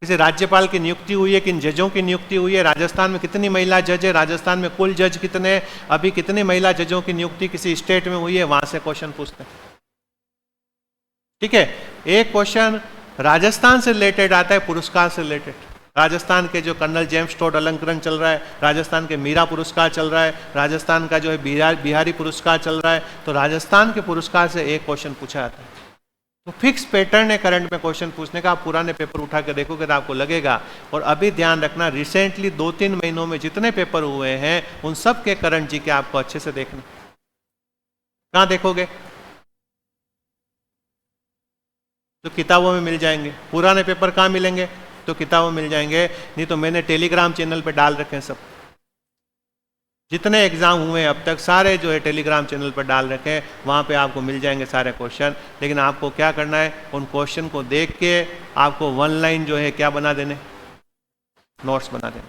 किसी राज्यपाल की नियुक्ति हुई है, किन जजों की नियुक्ति हुई है, राजस्थान में कितनी महिला जज है, राजस्थान में कुल जज कितने, अभी कितनी महिला जजों की नियुक्ति किसी स्टेट में हुई है, वहां से क्वेश्चन पूछते हैं। ठीक है, एक क्वेश्चन राजस्थान से रिलेटेड आता है, पुरस्कार से रिलेटेड। राजस्थान के जो कर्नल जेम्स टोड अलंकरण चल रहा है, राजस्थान के मीरा पुरस्कार चल रहा है, राजस्थान का जो है बिहारी पुरस्कार चल रहा है, तो राजस्थान के पुरस्कार से एक क्वेश्चन पूछा जाता है। तो फिक्स पैटर्न है करंट में क्वेश्चन पूछने का। आप पुराने पेपर उठा के देखोगे तो आपको लगेगा। और अभी ध्यान रखना, रिसेंटली 2-3 महीनों में जितने पेपर हुए हैं उन सब के करंट जी के आपको अच्छे से देखना। कहाँ देखोगे? तो किताबों में मिल जाएंगे। पुराने पेपर कहाँ मिलेंगे? तो किताबों में मिल जाएंगे। नहीं तो मैंने टेलीग्राम चैनल पे डाल रखे हैं, सब जितने एग्जाम हुए अब तक सारे जो है टेलीग्राम चैनल पर डाल रखे हैं, वहाँ पे आपको मिल जाएंगे सारे क्वेश्चन। लेकिन आपको क्या करना है, उन क्वेश्चन को देख के आपको 1 लाइन जो है क्या बना देने, नोट्स बना देने,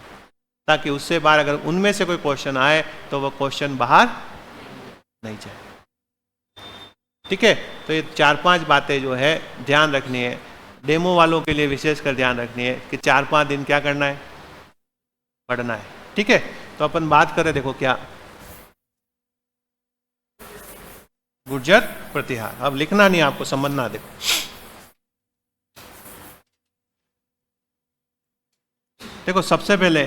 ताकि उससे बाहर अगर उनमें से कोई क्वेश्चन आए तो वो क्वेश्चन बाहर नहीं जाए। ठीक है, तो ये 4-5 बातें जो है ध्यान रखनी है। डेमो वालों के लिए विशेषकर ध्यान रखनी है कि 4-5 दिन क्या करना है, पढ़ना है। ठीक है, तो अपन बात करें, देखो क्या गुर्जर प्रतिहार। अब लिखना नहीं, आपको समझना। देखो सबसे पहले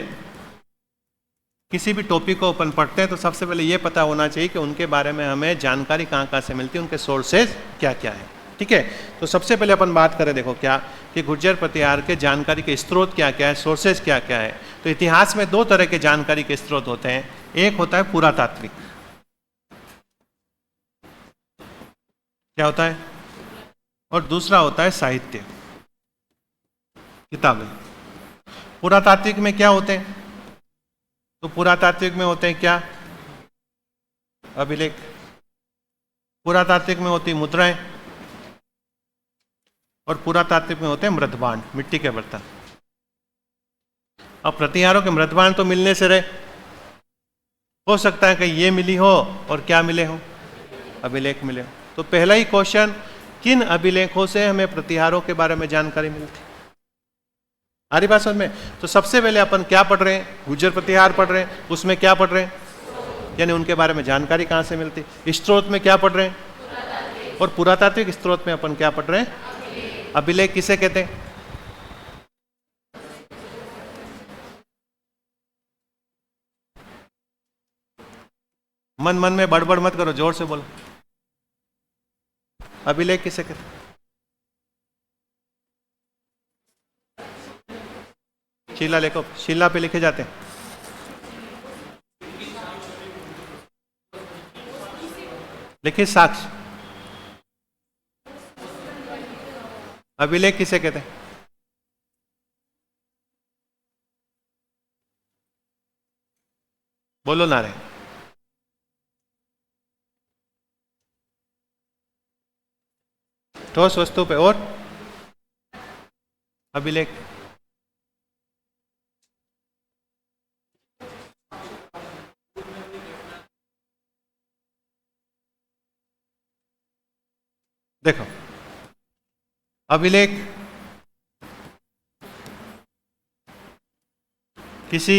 किसी भी टॉपिक को अपन पढ़ते हैं तो सबसे पहले ये पता होना चाहिए कि उनके बारे में हमें जानकारी कहाँ कहाँ से मिलती है, उनके सोर्सेज क्या क्या है। ठीक है, तो सबसे पहले अपन बात करें, देखो क्या कि गुर्जर प्रतिहार के जानकारी के स्रोत क्या क्या है, सोर्सेज क्या क्या है। तो इतिहास में 2 तरह के जानकारी के स्रोत होते हैं। एक होता है पुरातात्विक, क्या होता है, और दूसरा होता है साहित्य, किताबें। पुरातात्विक में क्या होते हैं? तो पुरातात्विक में होते हैं क्या, अभिलेख। पुरातात्विक में होती मुद्राएं और पुरातात्विक में होते हैं मृतभांड, मिट्टी के बर्तन। अब प्रतिहारों के मृतभांड तो मिलने से रहे, हो सकता है कि ये मिली हो और क्या मिले हो, अभिलेख मिले हो। तो पहला ही क्वेश्चन, किन अभिलेखों से हमें प्रतिहारों के बारे में जानकारी मिलती? आ रही बात समझ में? तो सबसे पहले अपन क्या पढ़ रहे हैं? गुर्जर प्रतिहार पढ़ रहे हैं। उसमें क्या पढ़ रहे हैं? यानी उनके बारे में जानकारी कहां से मिलती? स्त्रोत में क्या पढ़ रहे हैं? और पुरातात्विक स्त्रोत में अपन क्या पढ़ रहे हैं? अभिलेख किसे कहते हैं? मन मन में बड़बड़ मत करो, जोर से बोलो। अभिलेख किसे कहते हैं? शिला लेखो, शिला पे लिखे जाते हैं। लिखित साक्ष्य। अभिलेख किसे कहते हैं? बोलो ना रे। ठोस वस्तु पे और अभिलेख। देखो, अभिलेख किसी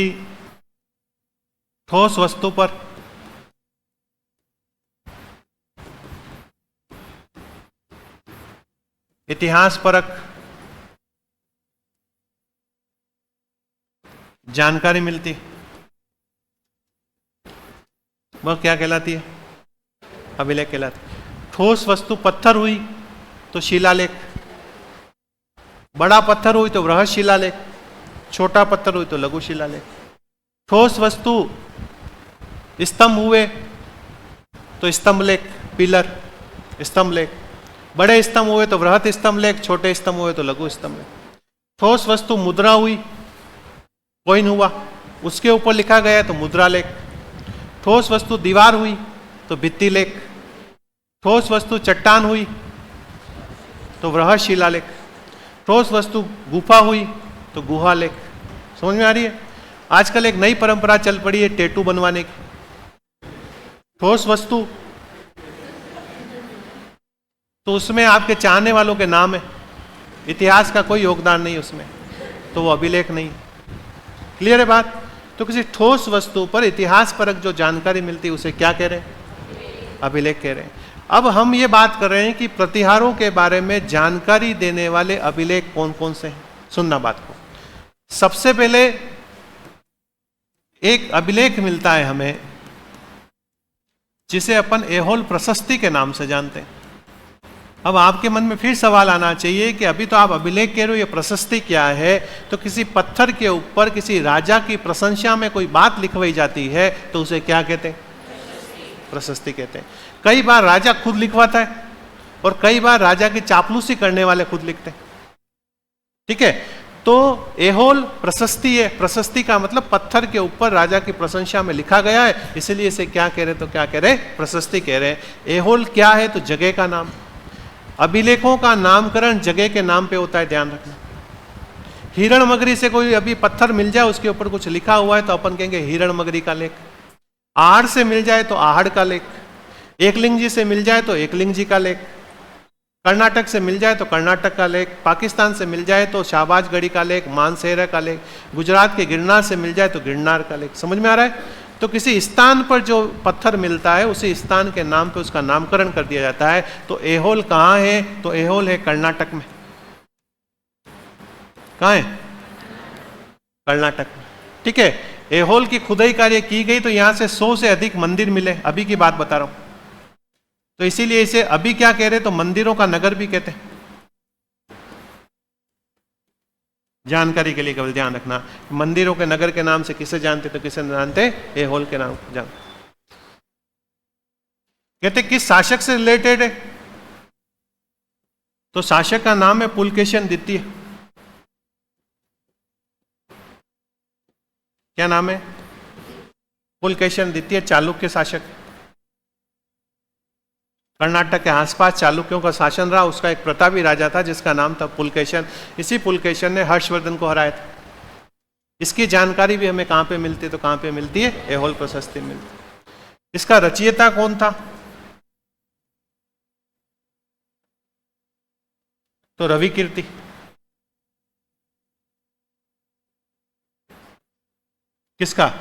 ठोस वस्तु पर इतिहास परक जानकारी मिलती, वह क्या कहलाती है? अभिलेख कहलाती है। ठोस वस्तु पत्थर हुई तो शिलालेख, बड़ा पत्थर हुई तो वृहत शिलालेख, छोटा पत्थर हुई तो लघु शिलालेख। ठोस वस्तु स्तंभ हुए तो स्तंभ लेख, पिलर, स्तंभ लेख। बड़े स्तंभ हुए तो वृहत स्तंभ लेख, छोटे स्तंभ हुए तो लघु स्तंभ लेख। ठोस वस्तु मुद्रा हुई, कॉइन हुआ, उसके ऊपर लिखा गया तो मुद्रा लेख। ठोस वस्तु दीवार हुई तो भित्ति लेख। ठोस वस्तु चट्टान हुई तो वृहत शिलालेख। ठोस वस्तु गुफा हुई तो गुहा लेख। समझ में आ रही है? आजकल एक नई परंपरा चल पड़ी है टैटू बनवाने की। ठोस वस्तु तो उसमें आपके चाहने वालों के नाम है, इतिहास का कोई योगदान नहीं उसमें, तो वो अभिलेख नहीं। क्लियर है बात? तो किसी ठोस वस्तु पर इतिहास परक जो जानकारी मिलती है उसे क्या कह रहे हैं? अभिलेख कह रहे हैं। अब हम ये बात कर रहे हैं कि प्रतिहारों के बारे में जानकारी देने वाले अभिलेख कौन कौन से हैं। सुनना बात को। सबसे पहले एक अभिलेख मिलता है हमें जिसे अपन ऐहोल प्रशस्ति के नाम से जानते हैं। अब आपके मन में फिर सवाल आना चाहिए कि अभी तो आप अभिलेख कह रहे हो, ये प्रशस्ति क्या है? तो किसी पत्थर के ऊपर किसी राजा की प्रशंसा में कोई बात लिखवाई जाती है तो उसे क्या कहते हैं? प्रशस्ति कहते हैं। कई बार राजा खुद लिखवाता है और कई बार राजा की चापलूसी करने वाले खुद लिखते हैं। ठीक है? तो ऐहोल प्रशस्ति है। प्रशस्ति का मतलब पत्थर के ऊपर राजा की प्रशंसा में लिखा गया है, इसलिए इसे क्या कह रहे? तो क्या कह रहे? प्रशस्ति कह रहे हैं। ऐहोल क्या है? तो जगह का नाम। अभिलेखों का नामकरण जगह के नाम पे होता है, ध्यान रखना। हिरणमगरी से कोई अभी पत्थर मिल जाए, उसके ऊपर कुछ लिखा हुआ है तो अपन कहेंगे हिरणमगरी का लेख। आहड़ से मिल जाए तो आहड़ का लेख। एकलिंग जी से मिल जाए तो एकलिंग जी का लेख। कर्नाटक से मिल जाए तो कर्नाटक का लेख। पाकिस्तान से मिल जाए तो शाहबाजगढ़ी का लेख, मानसेरा का लेख। गुजरात के गिरनार से मिल जाए तो गिरनार का लेख। समझ में आ रहा है? तो किसी स्थान पर जो पत्थर मिलता है उसी स्थान के नाम पे उसका नामकरण कर दिया जाता है। तो ऐहोल कहाँ है? तो ऐहोल है कर्नाटक में। कहाँ है? कर्नाटक में। ठीक है? ऐहोल की खुदाई कार्य की गई तो यहां से 100 से अधिक मंदिर मिले। अभी की बात बता रहा हूं, तो इसीलिए इसे अभी क्या कह रहे? तो मंदिरों का नगर भी कहते हैं। जानकारी के लिए केवल ध्यान रखना, मंदिरों के नगर के नाम से किसे जानते तो किसे जानते? ऐहोल के नाम जानते। कहते किस शासक से रिलेटेड है? तो शासक का नाम है पुलकेशिन द्वितीय। क्या नाम है? पुलकेशिन द्वितीय, चालुक्य शासक। कर्नाटक के आसपास चालुक्यों का शासन रहा, उसका एक प्रतापी राजा था जिसका नाम था पुलकेशन। इसी पुलकेशन ने हर्षवर्धन को हराया था। इसकी जानकारी भी हमें कहां पे मिलती है? तो कहां पे मिलती है? ऐहोल प्रशस्ति मिलती है। इसका रचयिता कौन था? तो रवि कीर्ति। किसका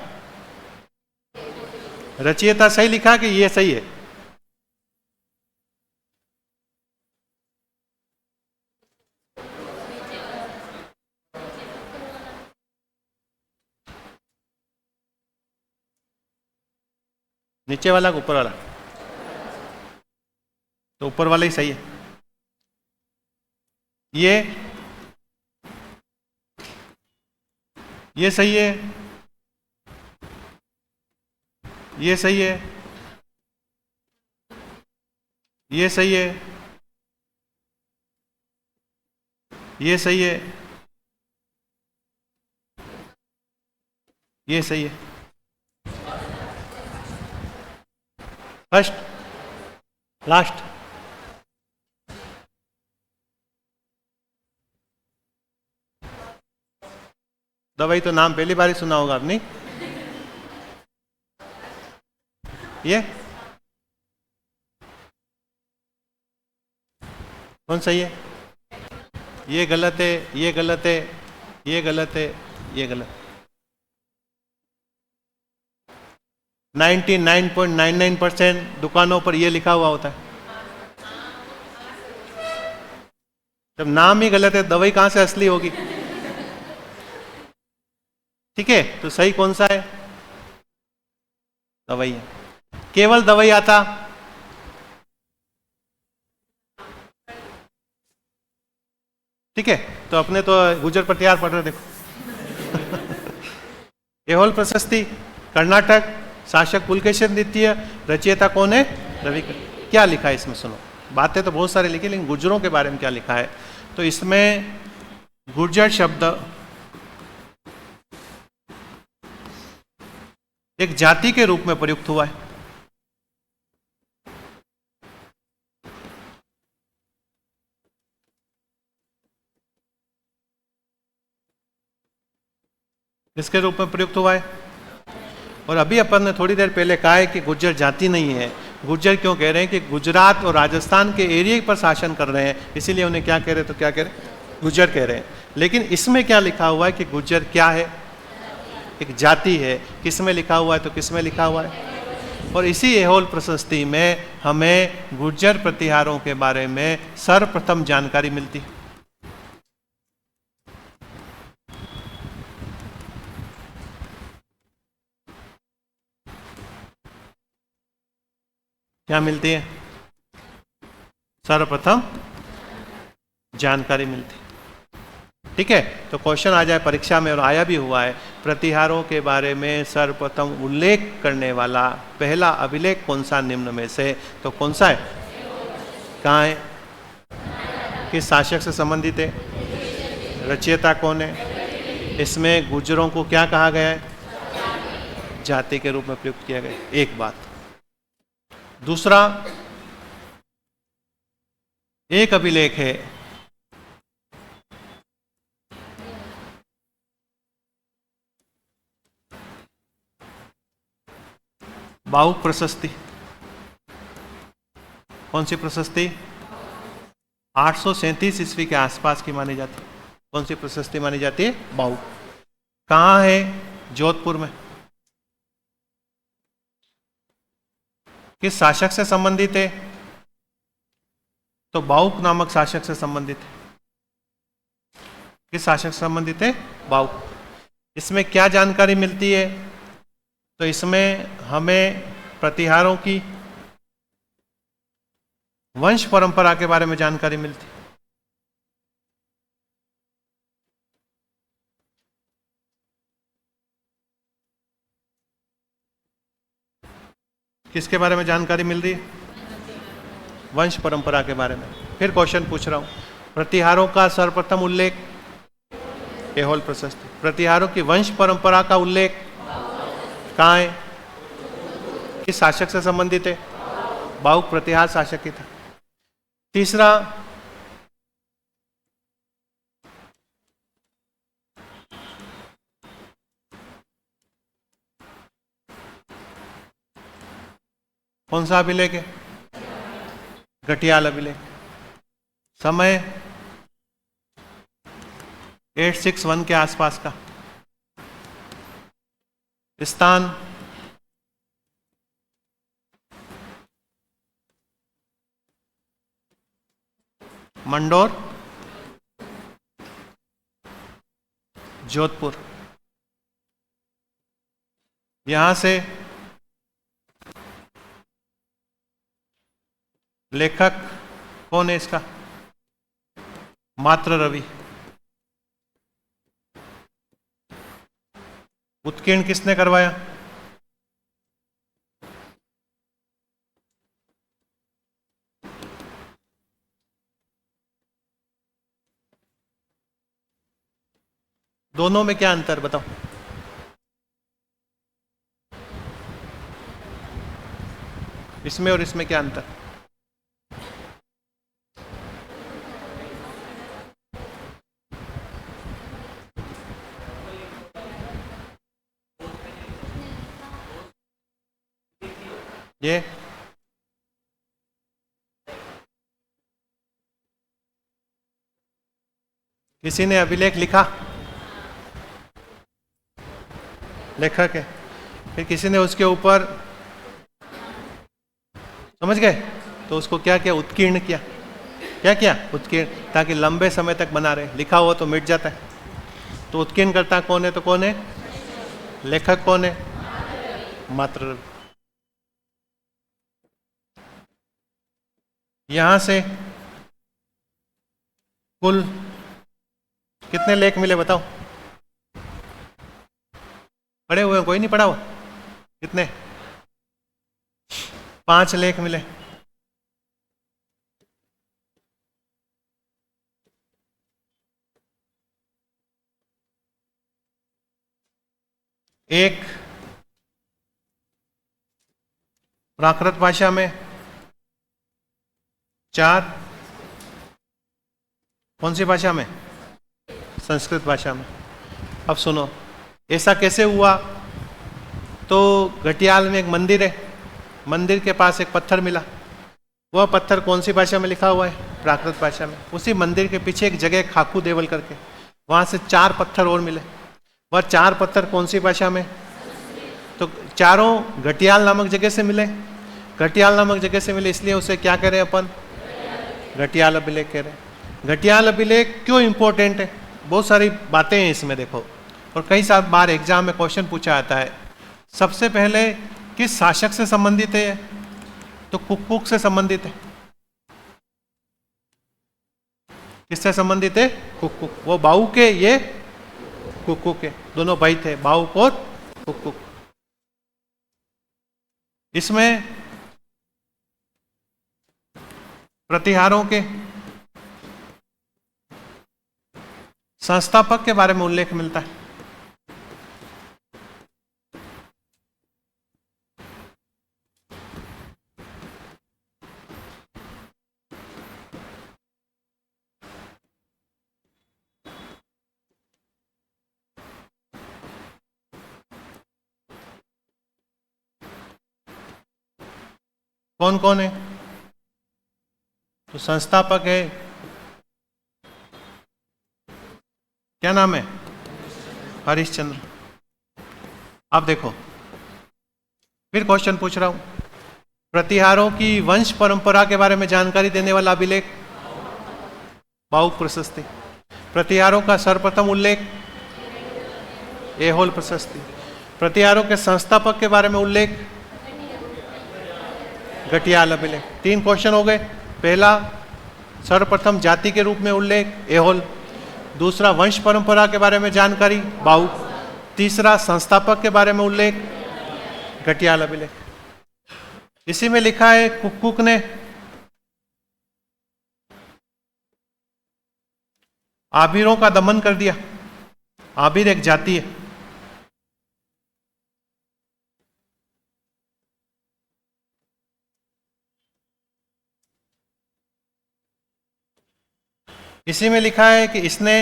रचयिता सही लिखा कि ये सही है? नीचे वाला कि ऊपर वाला? तो ऊपर वाला ही सही है। ये सही है, ये सही है, ये सही है, ये सही है, ये सही है। First, last? दवाई तो नाम पहली बार ही सुना होगा आपने। ये कौन सही है? ये गलत है, ये गलत है, ये गलत है, ये गलत। 99.99% दुकानों पर ये लिखा हुआ होता है। जब नाम ही गलत है, दवाई कहां से असली होगी? ठीक है, तो सही कौन सा है? दवाई है। केवल दवाई आता। ठीक है, तो अपने तो गुजर पटियार पढ़ रहे, देखो। ऐहोल प्रशस्ति, कर्नाटक, शासक पुलकेशन द्वितीय, रचयिता कौन है? रवि। क्या लिखा है इसमें? सुनो, बातें तो बहुत सारी लिखी, लेकिन गुर्जरों के बारे में क्या लिखा है? तो इसमें गुर्जर शब्द एक जाति के रूप में प्रयुक्त हुआ है। किसके रूप में प्रयुक्त हुआ है? और अभी अपन ने थोड़ी देर पहले कहा है कि गुर्जर जाति नहीं है। गुर्जर क्यों कह रहे हैं? कि गुजरात और राजस्थान के एरिया पर शासन कर रहे हैं, इसीलिए उन्हें क्या कह रहे? तो क्या कह रहे? गुर्जर कह रहे हैं। लेकिन इसमें क्या लिखा हुआ है कि गुर्जर क्या है? एक जाति है। किस में लिखा हुआ है? तो किस में लिखा हुआ है? और इसी ऐहोल प्रशस्ति में हमें गुर्जर प्रतिहारों के बारे में सर्वप्रथम जानकारी मिलती है। क्या मिलती है? सर्वप्रथम जानकारी मिलती है। ठीक है, तो क्वेश्चन आ जाए परीक्षा में, और आया भी हुआ है, प्रतिहारों के बारे में सर्वप्रथम उल्लेख करने वाला पहला अभिलेख कौन सा निम्न में से? तो कौन सा है? कहाँ है? किस शासक से संबंधित है? रचयिता कौन है? इसमें गुर्जरों को क्या कहा गया है? जाति के रूप में प्रयुक्त किया गया। एक बात। दूसरा, एक अभिलेख है बाहुक प्रशस्ति। कौन सी प्रशस्ति? 837 ईस्वी के आसपास की मानी जाती है। कौन सी प्रशस्ति मानी जाती है? बाहुक। कहाँ है? जोधपुर में। किस शासक से संबंधित है? तो बाहुक नामक शासक से संबंधित है। किस शासक से संबंधित है? बाहुक। इसमें क्या जानकारी मिलती है? तो इसमें हमें प्रतिहारों की वंश परंपरा के बारे में जानकारी मिलती है। किसके बारे में जानकारी मिल रही है? वंश परंपरा के बारे में। फिर क्वेश्चन पूछ रहा हूं, प्रतिहारों का सर्वप्रथम उल्लेख ऐहोल प्रशस्ति। प्रतिहारों की वंश परंपरा का उल्लेख कहाँ है? किस शासक से संबंधित है? भावुक प्रतिहार शासक ही था। तीसरा कौन सा अभिलेख है? घटियाल अभिलेख। समय 861 के आसपास का। स्थान मंडोर, जोधपुर। यहां से लेखक कौन है इसका? मात्र रवि। उत्कीर्ण किसने करवाया? दोनों में क्या अंतर बताओ? इसमें और इसमें क्या अंतर? ये किसी ने अभिलेख लिखा, लेखक है, फिर किसी ने उसके ऊपर, समझ गए, तो उसको क्या किया? उत्कीर्ण किया। क्या किया? उत्कीर्ण, ताकि लंबे समय तक बना रहे। लिखा हुआ तो मिट जाता है। तो उत्कीर्ण करता कौन है? तो कौन है? लेखक कौन है? मात्र रवि। यहां से कुल कितने लेख मिले बताओ? पढ़े हुए कोई नहीं पढ़ा हुआ? कितने? 5 लेख मिले। एक प्राकृत भाषा में, 4 कौन सी भाषा में? संस्कृत भाषा में। अब सुनो, ऐसा कैसे हुआ? तो घटियाल में एक मंदिर है, मंदिर के पास एक पत्थर मिला। वह पत्थर कौन सी भाषा में लिखा हुआ है? प्राकृत भाषा में। उसी मंदिर के पीछे एक जगह खाकू देवल करके, वहां से 4 पत्थर और मिले। वह 4 पत्थर कौन सी भाषा में? तो चारों घटियाल नामक जगह से मिले। घटियाल नामक जगह से मिले, इसलिए उसे क्या कह रहे हैं अपन? घटियाल अभिलेख कह रहे हैं। घटियाल अभिलेख क्यों इंपॉर्टेंट है? बहुत सारी बातें हैं इसमें देखो, और कई साल बार एग्जाम में क्वेश्चन पूछा जाता है। सबसे पहले किस शासक से संबंधित है? तो कुक से संबंधित है। किससे संबंधित है? कुक। वो बाहु के, ये कुक के, दोनों भाई थे, बाहु और कुक। इसमें प्रतिहारों के संस्थापक के बारे में उल्लेख मिलता है। कौन कौन है? तो संस्थापक है, क्या नाम है? हरिश्चंद्र। अब देखो, फिर क्वेश्चन पूछ रहा हूं। प्रतिहारों की वंश परंपरा के बारे में जानकारी देने वाला अभिलेख बाहुक प्रशस्ति। प्रतिहारों का सर्वप्रथम उल्लेख ऐहोल प्रशस्ति। प्रतिहारों के संस्थापक के बारे में उल्लेख घटियाल अभिलेख। 3 क्वेश्चन हो गए। पहला, सर्वप्रथम जाति के रूप में उल्लेख ऐहोल। दूसरा, वंश परंपरा के बारे में जानकारी बाहुक। तीसरा, संस्थापक के बारे में उल्लेख घटियाल अभिलेख। इसी में लिखा है कुक ने आबिरों का दमन कर दिया। आबिर एक जाति है। इसी में लिखा है कि इसने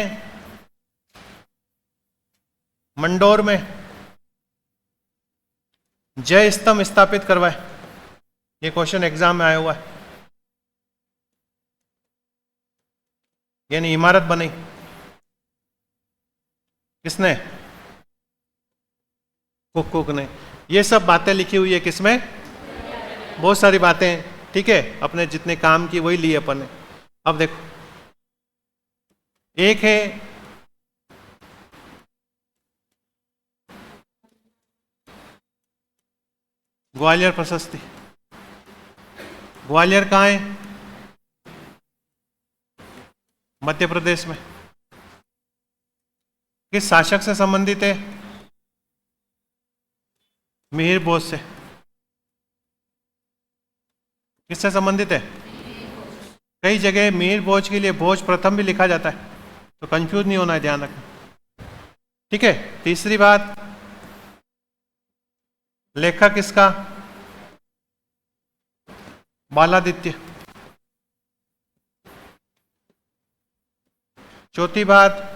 मंडोर में जय स्तंभ स्थापित करवाए। ये क्वेश्चन एग्जाम में आया हुआ है। यानी इमारत बनी किसने? कुक ने। ये सब बातें लिखी हुई है किसमें? बहुत सारी बातें, ठीक है, अपने जितने काम की वही लिए अपन ने। अब देखो, एक है ग्वालियर प्रशस्ति। ग्वालियर कहाँ है? मध्य प्रदेश में। किस शासक से संबंधित है? मिहिर भोज से। किससे संबंधित है? कई जगह मिहिर भोज के लिए भोज प्रथम भी लिखा जाता है, तो कंफ्यूज नहीं होना है, ध्यान रखना, ठीक है। तीसरी बात, लेखक किसका? बालादित्य। चौथी बात,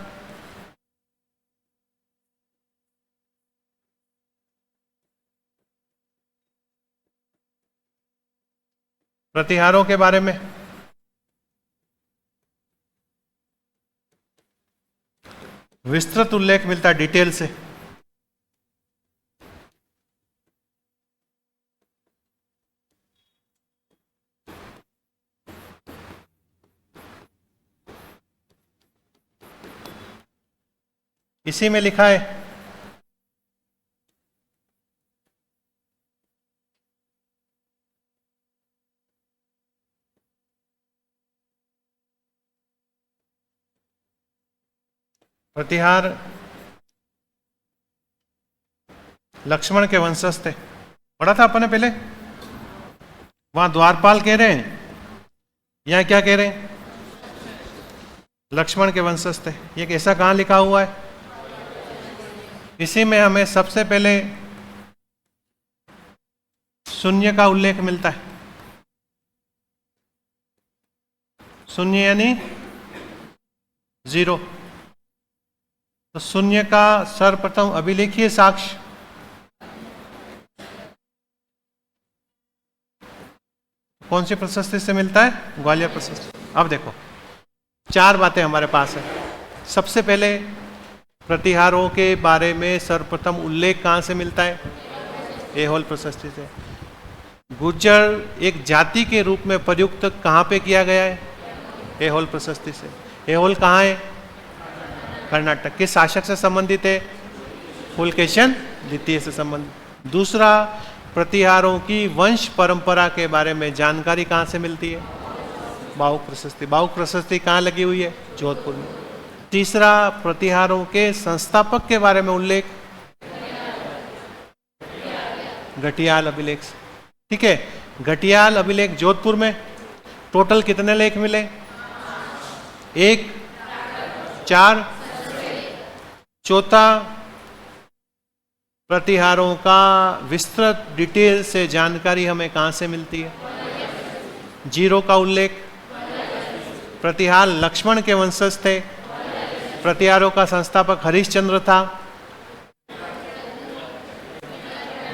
प्रतिहारों के बारे में विस्तृत उल्लेख मिलता है डिटेल से। इसी में लिखा है प्रतिहार लक्ष्मण के वंशज थे। पढ़ा था अपन ने पहले। वहां द्वारपाल कह रहे हैं, यहां क्या कह रहे हैं? लक्ष्मण के वंशज थे। ये कैसा कहां लिखा हुआ है? इसी में हमें सबसे पहले शून्य का उल्लेख मिलता है। शून्य यानी जीरो। तो शून्य का सर्वप्रथम अभिलेखीय साक्ष्य कौन सी प्रशस्ति से मिलता है? ग्वालियर प्रशस्ति। अब देखो, चार बातें हमारे पास है। सबसे पहले प्रतिहारों के बारे में सर्वप्रथम उल्लेख कहां से मिलता है? एहोल प्रशस्ति से। गुर्जर एक जाति के रूप में प्रयुक्त कहां पे किया गया है? एहोल प्रशस्ति से। एहोल कहां है? कर्नाटक। किस शासक से संबंधित है? पुलकेशन द्वितीय से संबंधित। दूसरा, प्रतिहारों की वंश परंपरा के बारे में जानकारी कहां से मिलती है? बाहुक प्रशस्ति। बाहुक प्रशस्ति कहां लगी हुई है? जोधपुर में। तीसरा, प्रतिहारों के संस्थापक के बारे में उल्लेख घटियाल अभिलेख। ठीक है, घटियाल अभिलेख जोधपुर में। टोटल कितने लेख मिले? 1, 4। चौथा, प्रतिहारों का विस्तृत डिटेल से जानकारी हमें कहां से मिलती है? 0 का उल्लेख। प्रतिहार लक्ष्मण के वंशज थे। प्रतिहारों का संस्थापक हरिश्चंद्र था।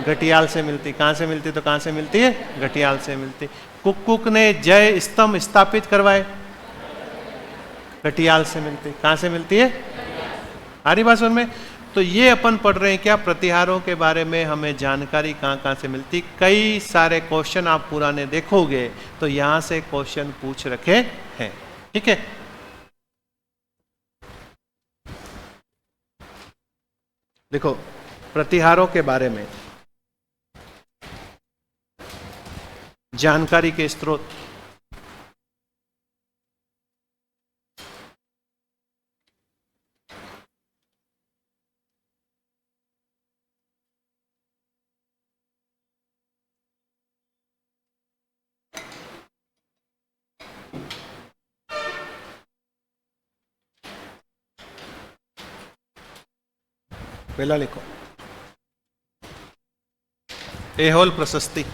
घटियाल से मिलती। कहां से मिलती? तो कहां से मिलती है? घटियाल से मिलती। कुक ने जय स्तंभ स्थापित करवाए, घटियाल से मिलती। कहां से मिलती है? आ रही बात समझ में? तो ये अपन पढ़ रहे हैं क्या? प्रतिहारों के बारे में हमें जानकारी कहां कहां से मिलती। कई सारे क्वेश्चन आप पुराने देखोगे तो यहां से क्वेश्चन पूछ रखे हैं, ठीक है। देखो, प्रतिहारों के बारे में जानकारी के स्रोत पहला लिखो, एहोल प्रशस्ति।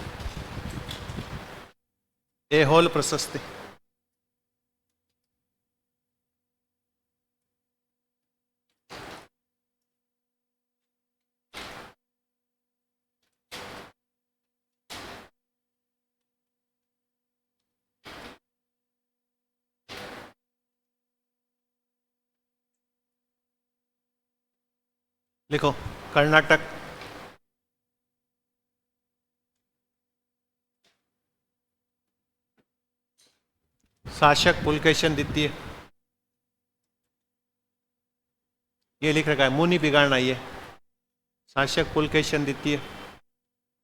एहोल प्रशस्ति लिखो कर्नाटक, शासक पुलकेशन द्वितीय, ये लिख रखा है, मुंह नहीं बिगाड़ना ये। शासक पुलकेशन द्वितीय,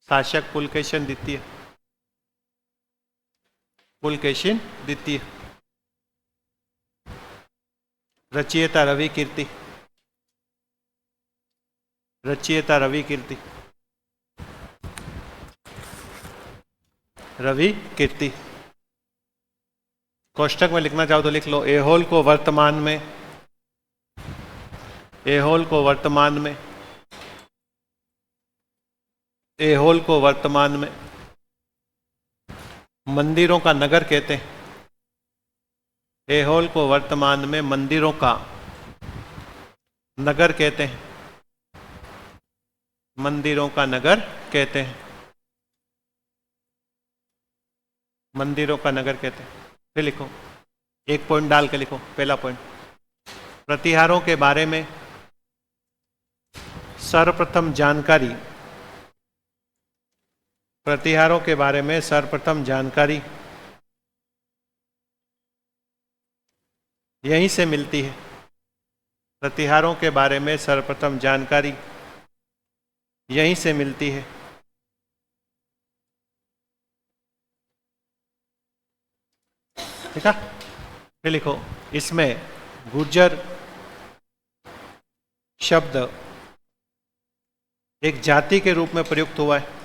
शासक पुलकेशन द्वितीय, पुलकेशिन द्वितीय। रचयिता रवि कीर्ति, रचयिता रवि कीर्ति, रवि कीर्ति। कोष्टक में लिखना चाहो तो लिख लो, एहोल को वर्तमान में, एहोल को वर्तमान में, एहोल को वर्तमान में मंदिरों का नगर कहते हैं। एहोल को वर्तमान में मंदिरों का नगर कहते हैं, मंदिरों का नगर कहते हैं, मंदिरों का नगर कहते हैं। फिर लिखो, एक पॉइंट डाल के लिखो। पहला पॉइंट, प्रतिहारों के बारे में सर्वप्रथम जानकारी, प्रतिहारों के बारे में सर्वप्रथम जानकारी यहीं से मिलती है। प्रतिहारों के बारे में सर्वप्रथम जानकारी यहीं से मिलती है। ठीक है, फिर लिखो, इसमें गुर्जर शब्द एक जाति के रूप में प्रयुक्त हुआ है।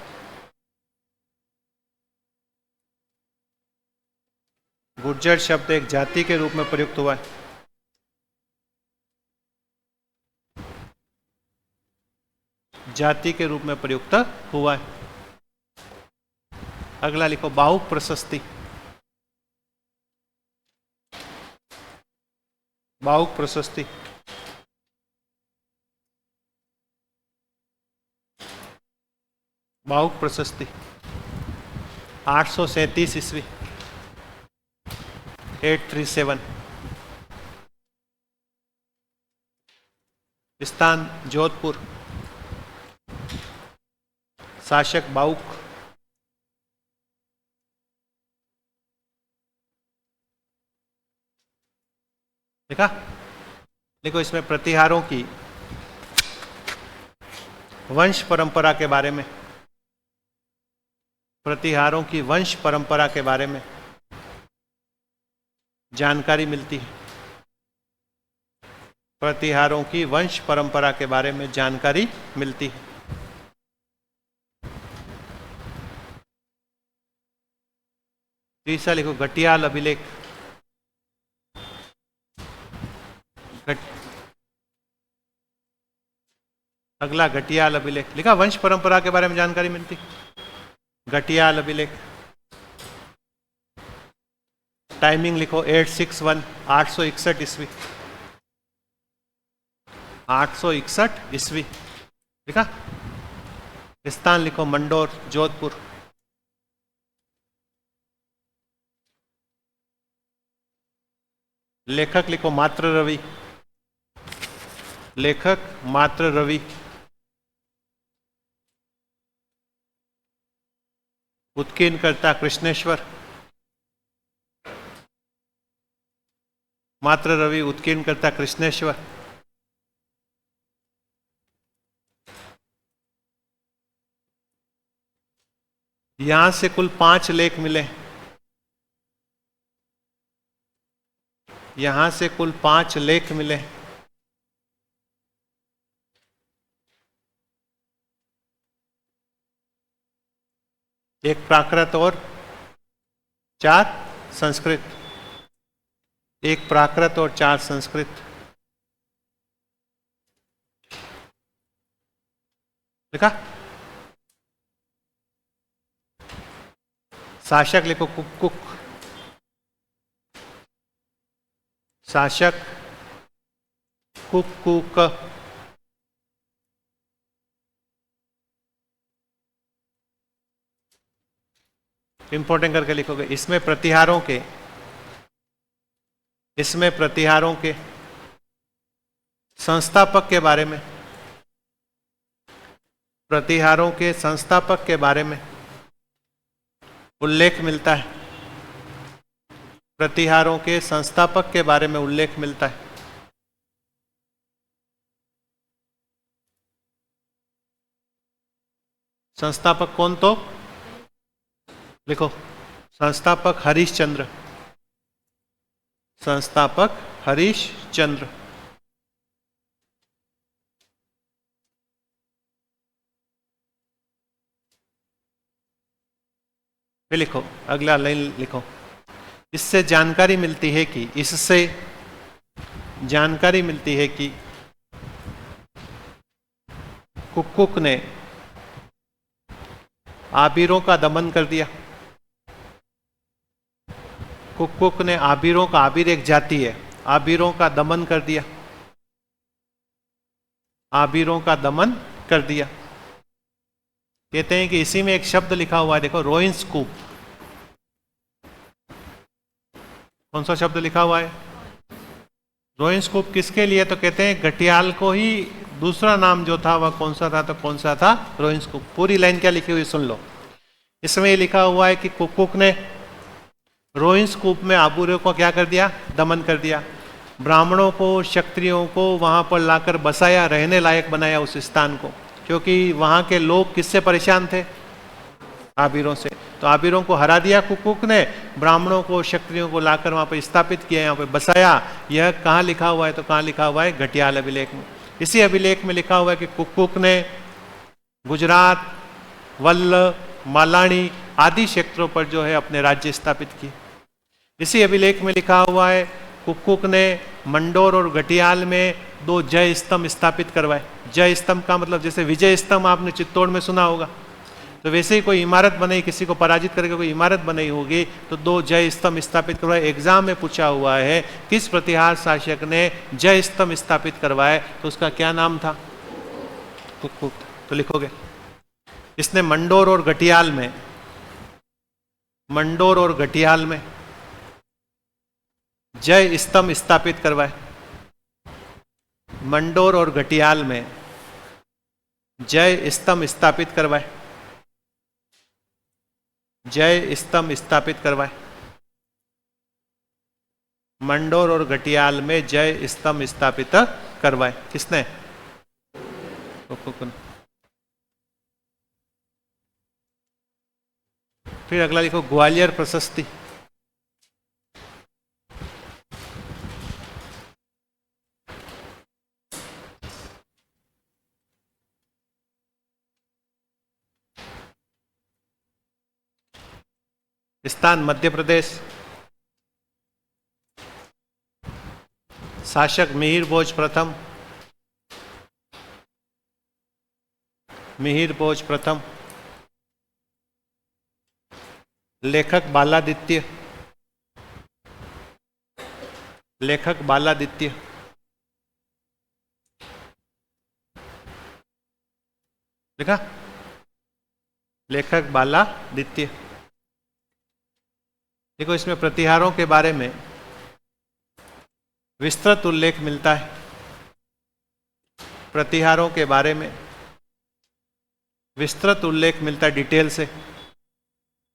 गुर्जर शब्द एक जाति के रूप में प्रयुक्त हुआ है। जाति के रूप में प्रयुक्त हुआ है। अगला लिखो, बाहुक प्रशस्ति, बाहुक प्रशस्ति, बाहुक प्रशस्ति 837 ईस्वी, 837। स्थान जोधपुर, शासक बाहुक, देखा। देखो, इसमें प्रतिहारों की वंश परंपरा के बारे में, प्रतिहारों की वंश परंपरा के बारे में जानकारी मिलती है। प्रतिहारों की वंश परंपरा के बारे में जानकारी मिलती है। तीसरा लिखो, घटियाल अभिलेख, अगला घटियाल अभिलेख लिखा, वंश परंपरा के बारे में जानकारी मिलती। घटियाल अभिलेख, टाइमिंग लिखो 861, 861 ईस्वी, 861 ईस्वी। लिखा। स्थान लिखो मंडोर, जोधपुर। लेखक लिखो मात्र रवि, लेखक मात्र रवि। उत्कीर्णकर्ता कृष्णेश्वर, मात्र रवि उत्कीर्णकर्ता कृष्णेश्वर। यहां से कुल 5 लेख मिले, यहां से कुल 5 लेख मिले। एक प्राकृत और 4 संस्कृत, एक प्राकृत और 4 संस्कृत। देखा। शासक लिखो कुक, शासक कुक। इंपॉर्टेंट करके लिखोगे। इसमें प्रतिहारों के, इसमें प्रतिहारों के संस्थापक के बारे में, प्रतिहारों के संस्थापक के बारे में उल्लेख मिलता है। प्रतिहारों के संस्थापक के बारे में उल्लेख मिलता है। संस्थापक कौन? तो लिखो, संस्थापक हरिश्चंद्र। संस्थापक हरिश्चंद्र। फिर लिखो, अगला लाइन लिखो, इससे जानकारी मिलती है कि, इससे जानकारी मिलती है कि कुक्कुक ने आबिरों का दमन कर दिया। कुक्कुक ने आबिरों का, आबिर एक जाति है, आबिरों का दमन कर दिया। आबिरों का दमन कर दिया। कहते हैं कि इसी में एक शब्द लिखा हुआ है, देखो, रोइंस्कूप। कौन सा शब्द लिखा हुआ है? रोइंस्कूप। किसके लिए? तो कहते हैं घटियाल को ही दूसरा नाम जो था वह कौन सा था? तो कौन सा था? रोइंस्कूप। पूरी लाइन क्या लिखी हुई सुन लो। इसमें लिखा हुआ है कि कुक्कुक ने रोइंस्कूप में आबूरों को क्या कर दिया? दमन कर दिया। ब्राह्मणों को, क्षत्रियों को वहां पर लाकर बसाया, रहने लायक बनाया उस स्थान को, क्योंकि वहां के लोग किससे परेशान थे? आबिरों से। तो आबिरों को हरा दिया कुक्कुक ने, ब्राह्मणों को, क्षत्रियों को लाकर वहां पर स्थापित किया, यहाँ पे बसाया। यह कहाँ लिखा हुआ है? तो कहाँ लिखा हुआ है? घटियाल अभिलेख में। इसी अभिलेख में लिखा हुआ है कि कुक्कुक ने गुजरात, वल्ल, मालानी आदि क्षेत्रों पर जो है अपने राज्य स्थापित किए। इसी अभिलेख में लिखा हुआ है कुक्कुक ने मंडोर और घटियाल में 2 जय स्तंभ स्थापित करवाए। जय स्तंभ का मतलब जैसे विजय स्तंभ आपने चित्तौड़ में सुना होगा, तो वैसे ही कोई इमारत बनाई, किसी को पराजित करके कोई इमारत बनाई होगी, तो 2 जय स्तंभ स्थापित करवाए। एग्जाम में पूछा हुआ है किस प्रतिहार शासक ने जय स्तंभ स्थापित करवाए, तो उसका क्या नाम था? कुक्कुक। तो लिखोगे, इसने मंडोर और घटियाल में, मंडोर और घटियाल में जय स्तंभ स्थापित करवाए। मंडोर और घटियाल में जय स्तंभ स्थापित करवाए। जय स्तंभ स्थापित करवाए। मंडोर और घटियाल में जय स्तंभ स्थापित करवाए। किसने? कुक्कुक ने। फिर अगला लिखो, ग्वालियर प्रशस्ति। स्थान मध्य प्रदेश। शासक मिहिर भोज प्रथम। मिहिर भोज प्रथम। लेखक बालादित्य। लेखक बालादित्य। लिखा? लेखक बालादित्य। देखो, इसमें प्रतिहारों के बारे में विस्तृत उल्लेख मिलता है। प्रतिहारों के बारे में विस्तृत उल्लेख मिलता है, डिटेल से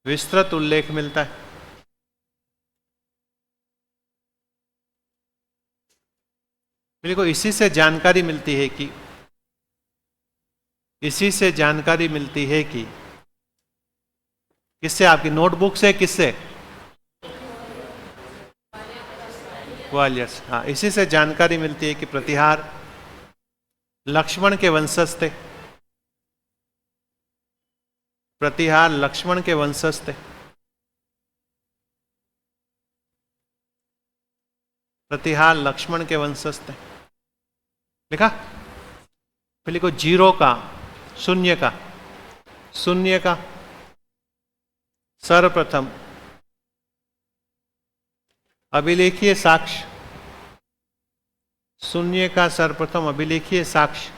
विस्तृत उल्लेख मिलता है। देखो, इसी से जानकारी मिलती है कि, इसी से जानकारी मिलती है कि, किससे? आपकी नोटबुक से, किससे? ग्वालियर से। हाँ, इसी से जानकारी मिलती है कि प्रतिहार लक्ष्मण के वंशज थे। प्रतिहार लक्ष्मण के वंशज थे। प्रतिहार लक्ष्मण के वंशज थे। लिखा? फिर लिखो, जीरो का, शून्य का, शून्य का सर्वप्रथम अभिलेखीय साक्ष्य, शून्य का सर्वप्रथम अभिलेखीय साक्ष्य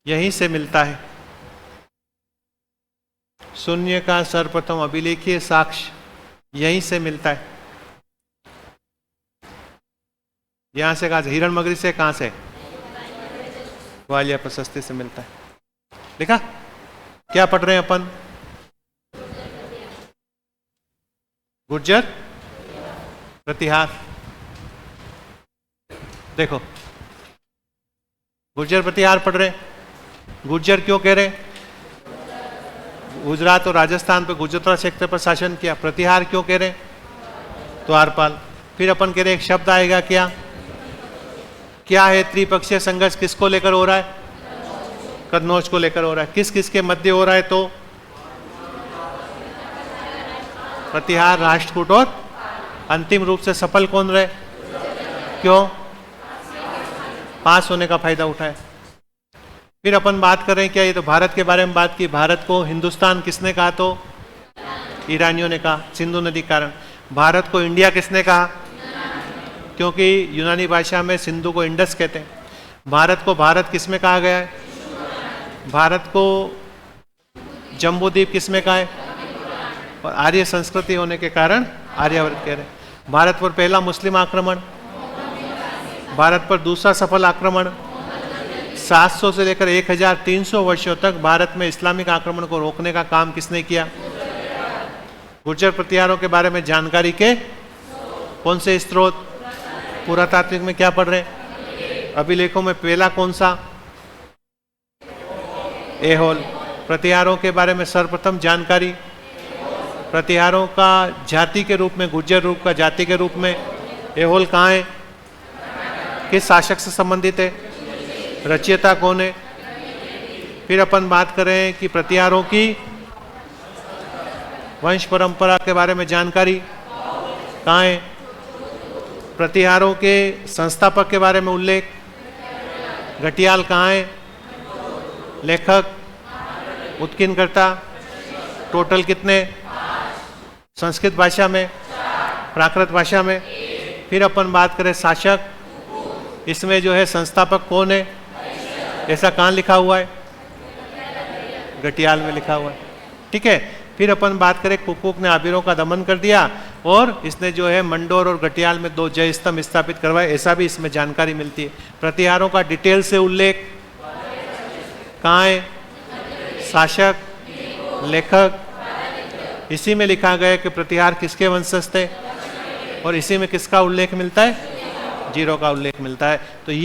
यहीं से मिलता है। शून्य का सर्वप्रथम अभिलेखीय साक्ष्य यहीं से मिलता है। यहां से कहां से? हिरण मगरी से। कहां से? ग्वालियर प्रशस्ति से मिलता है। देखा क्या पढ़ रहे हैं अपन? गुर्जर प्रतिहार। देखो गुर्जर प्रतिहार पढ़ रहे। गुर्जर क्यों कह रहे? गुजरात और राजस्थान पे गुजरात क्षेत्र पर शासन किया। प्रतिहार क्यों कह रहे? द्वारपाल। फिर अपन कह रहे एक शब्द आएगा क्या? क्या है? त्रिपक्षीय संघर्ष किसको लेकर हो रहा है? कन्नौज को लेकर हो रहा है। किस किस के मध्य हो रहा है? तो प्रतिहार, राष्ट्रकूट और अंतिम रूप से सफल कौन रहे? क्यों? पास होने का फायदा उठाए। फिर अपन बात करें क्या, ये तो भारत के बारे में बात की। भारत को हिंदुस्तान किसने कहा? तो ईरानियों ने कहा, सिंधु नदी कारण। भारत को इंडिया किसने कहा? क्योंकि यूनानी भाषा में सिंधु को इंडस कहते हैं। भारत को भारत किसमें कहा गया है? भारत को जम्बूद्वीप किसमें कहा है? और आर्य संस्कृति होने के कारण आर्यावर्त कह रहे हैं। भारत पर पहला मुस्लिम आक्रमण, भारत पर दूसरा सफल आक्रमण, 700 से लेकर 1300 वर्षों तक भारत में इस्लामिक आक्रमण को रोकने का काम किसने किया? गुर्जर प्रतिहारों के बारे में जानकारी के कौन से स्रोत? पुरातात्विक में क्या पढ़ रहे हैं? अभिलेखों में पहला कौन सा? ऐहोल। प्रतिहारों के बारे में सर्वप्रथम जानकारी प्रतिहारों का जाति के रूप में, गुर्जर रूप का जाति के रूप में ऐहोल कहाँ है? किस शासक से संबंधित है? रचयिता कौन है? फिर अपन बात करें कि प्रतिहारों की वंश परंपरा के बारे में जानकारी कहाँ है? प्रतिहारों के संस्थापक के बारे में उल्लेख, घटियाल कहाँ है? लेखक, उत्कीर्णकर्ता, टोटल कितने? संस्कृत भाषा में, प्राकृत भाषा में। फिर अपन बात करें शासक, इसमें जो है संस्थापक कौन है? ऐसा कहाँ लिखा हुआ है? घटियाल में लिखा हुआ है। ठीक है। फिर अपन बात करें कुकुक ने आबिरों का दमन कर दिया और इसने जो है मंडोर और घटियाल में 2 जय स्तंभ स्थापित करवाए, ऐसा भी इसमें जानकारी मिलती है। प्रतिहारों का डिटेल से उल्लेख कहाँ है? शासक, लेखक, इसी में लिखा गया कि प्रतिहार किसके वंशज थे और इसी में किसका उल्लेख मिलता है? जीरो का उल्लेख मिलता है। तो ये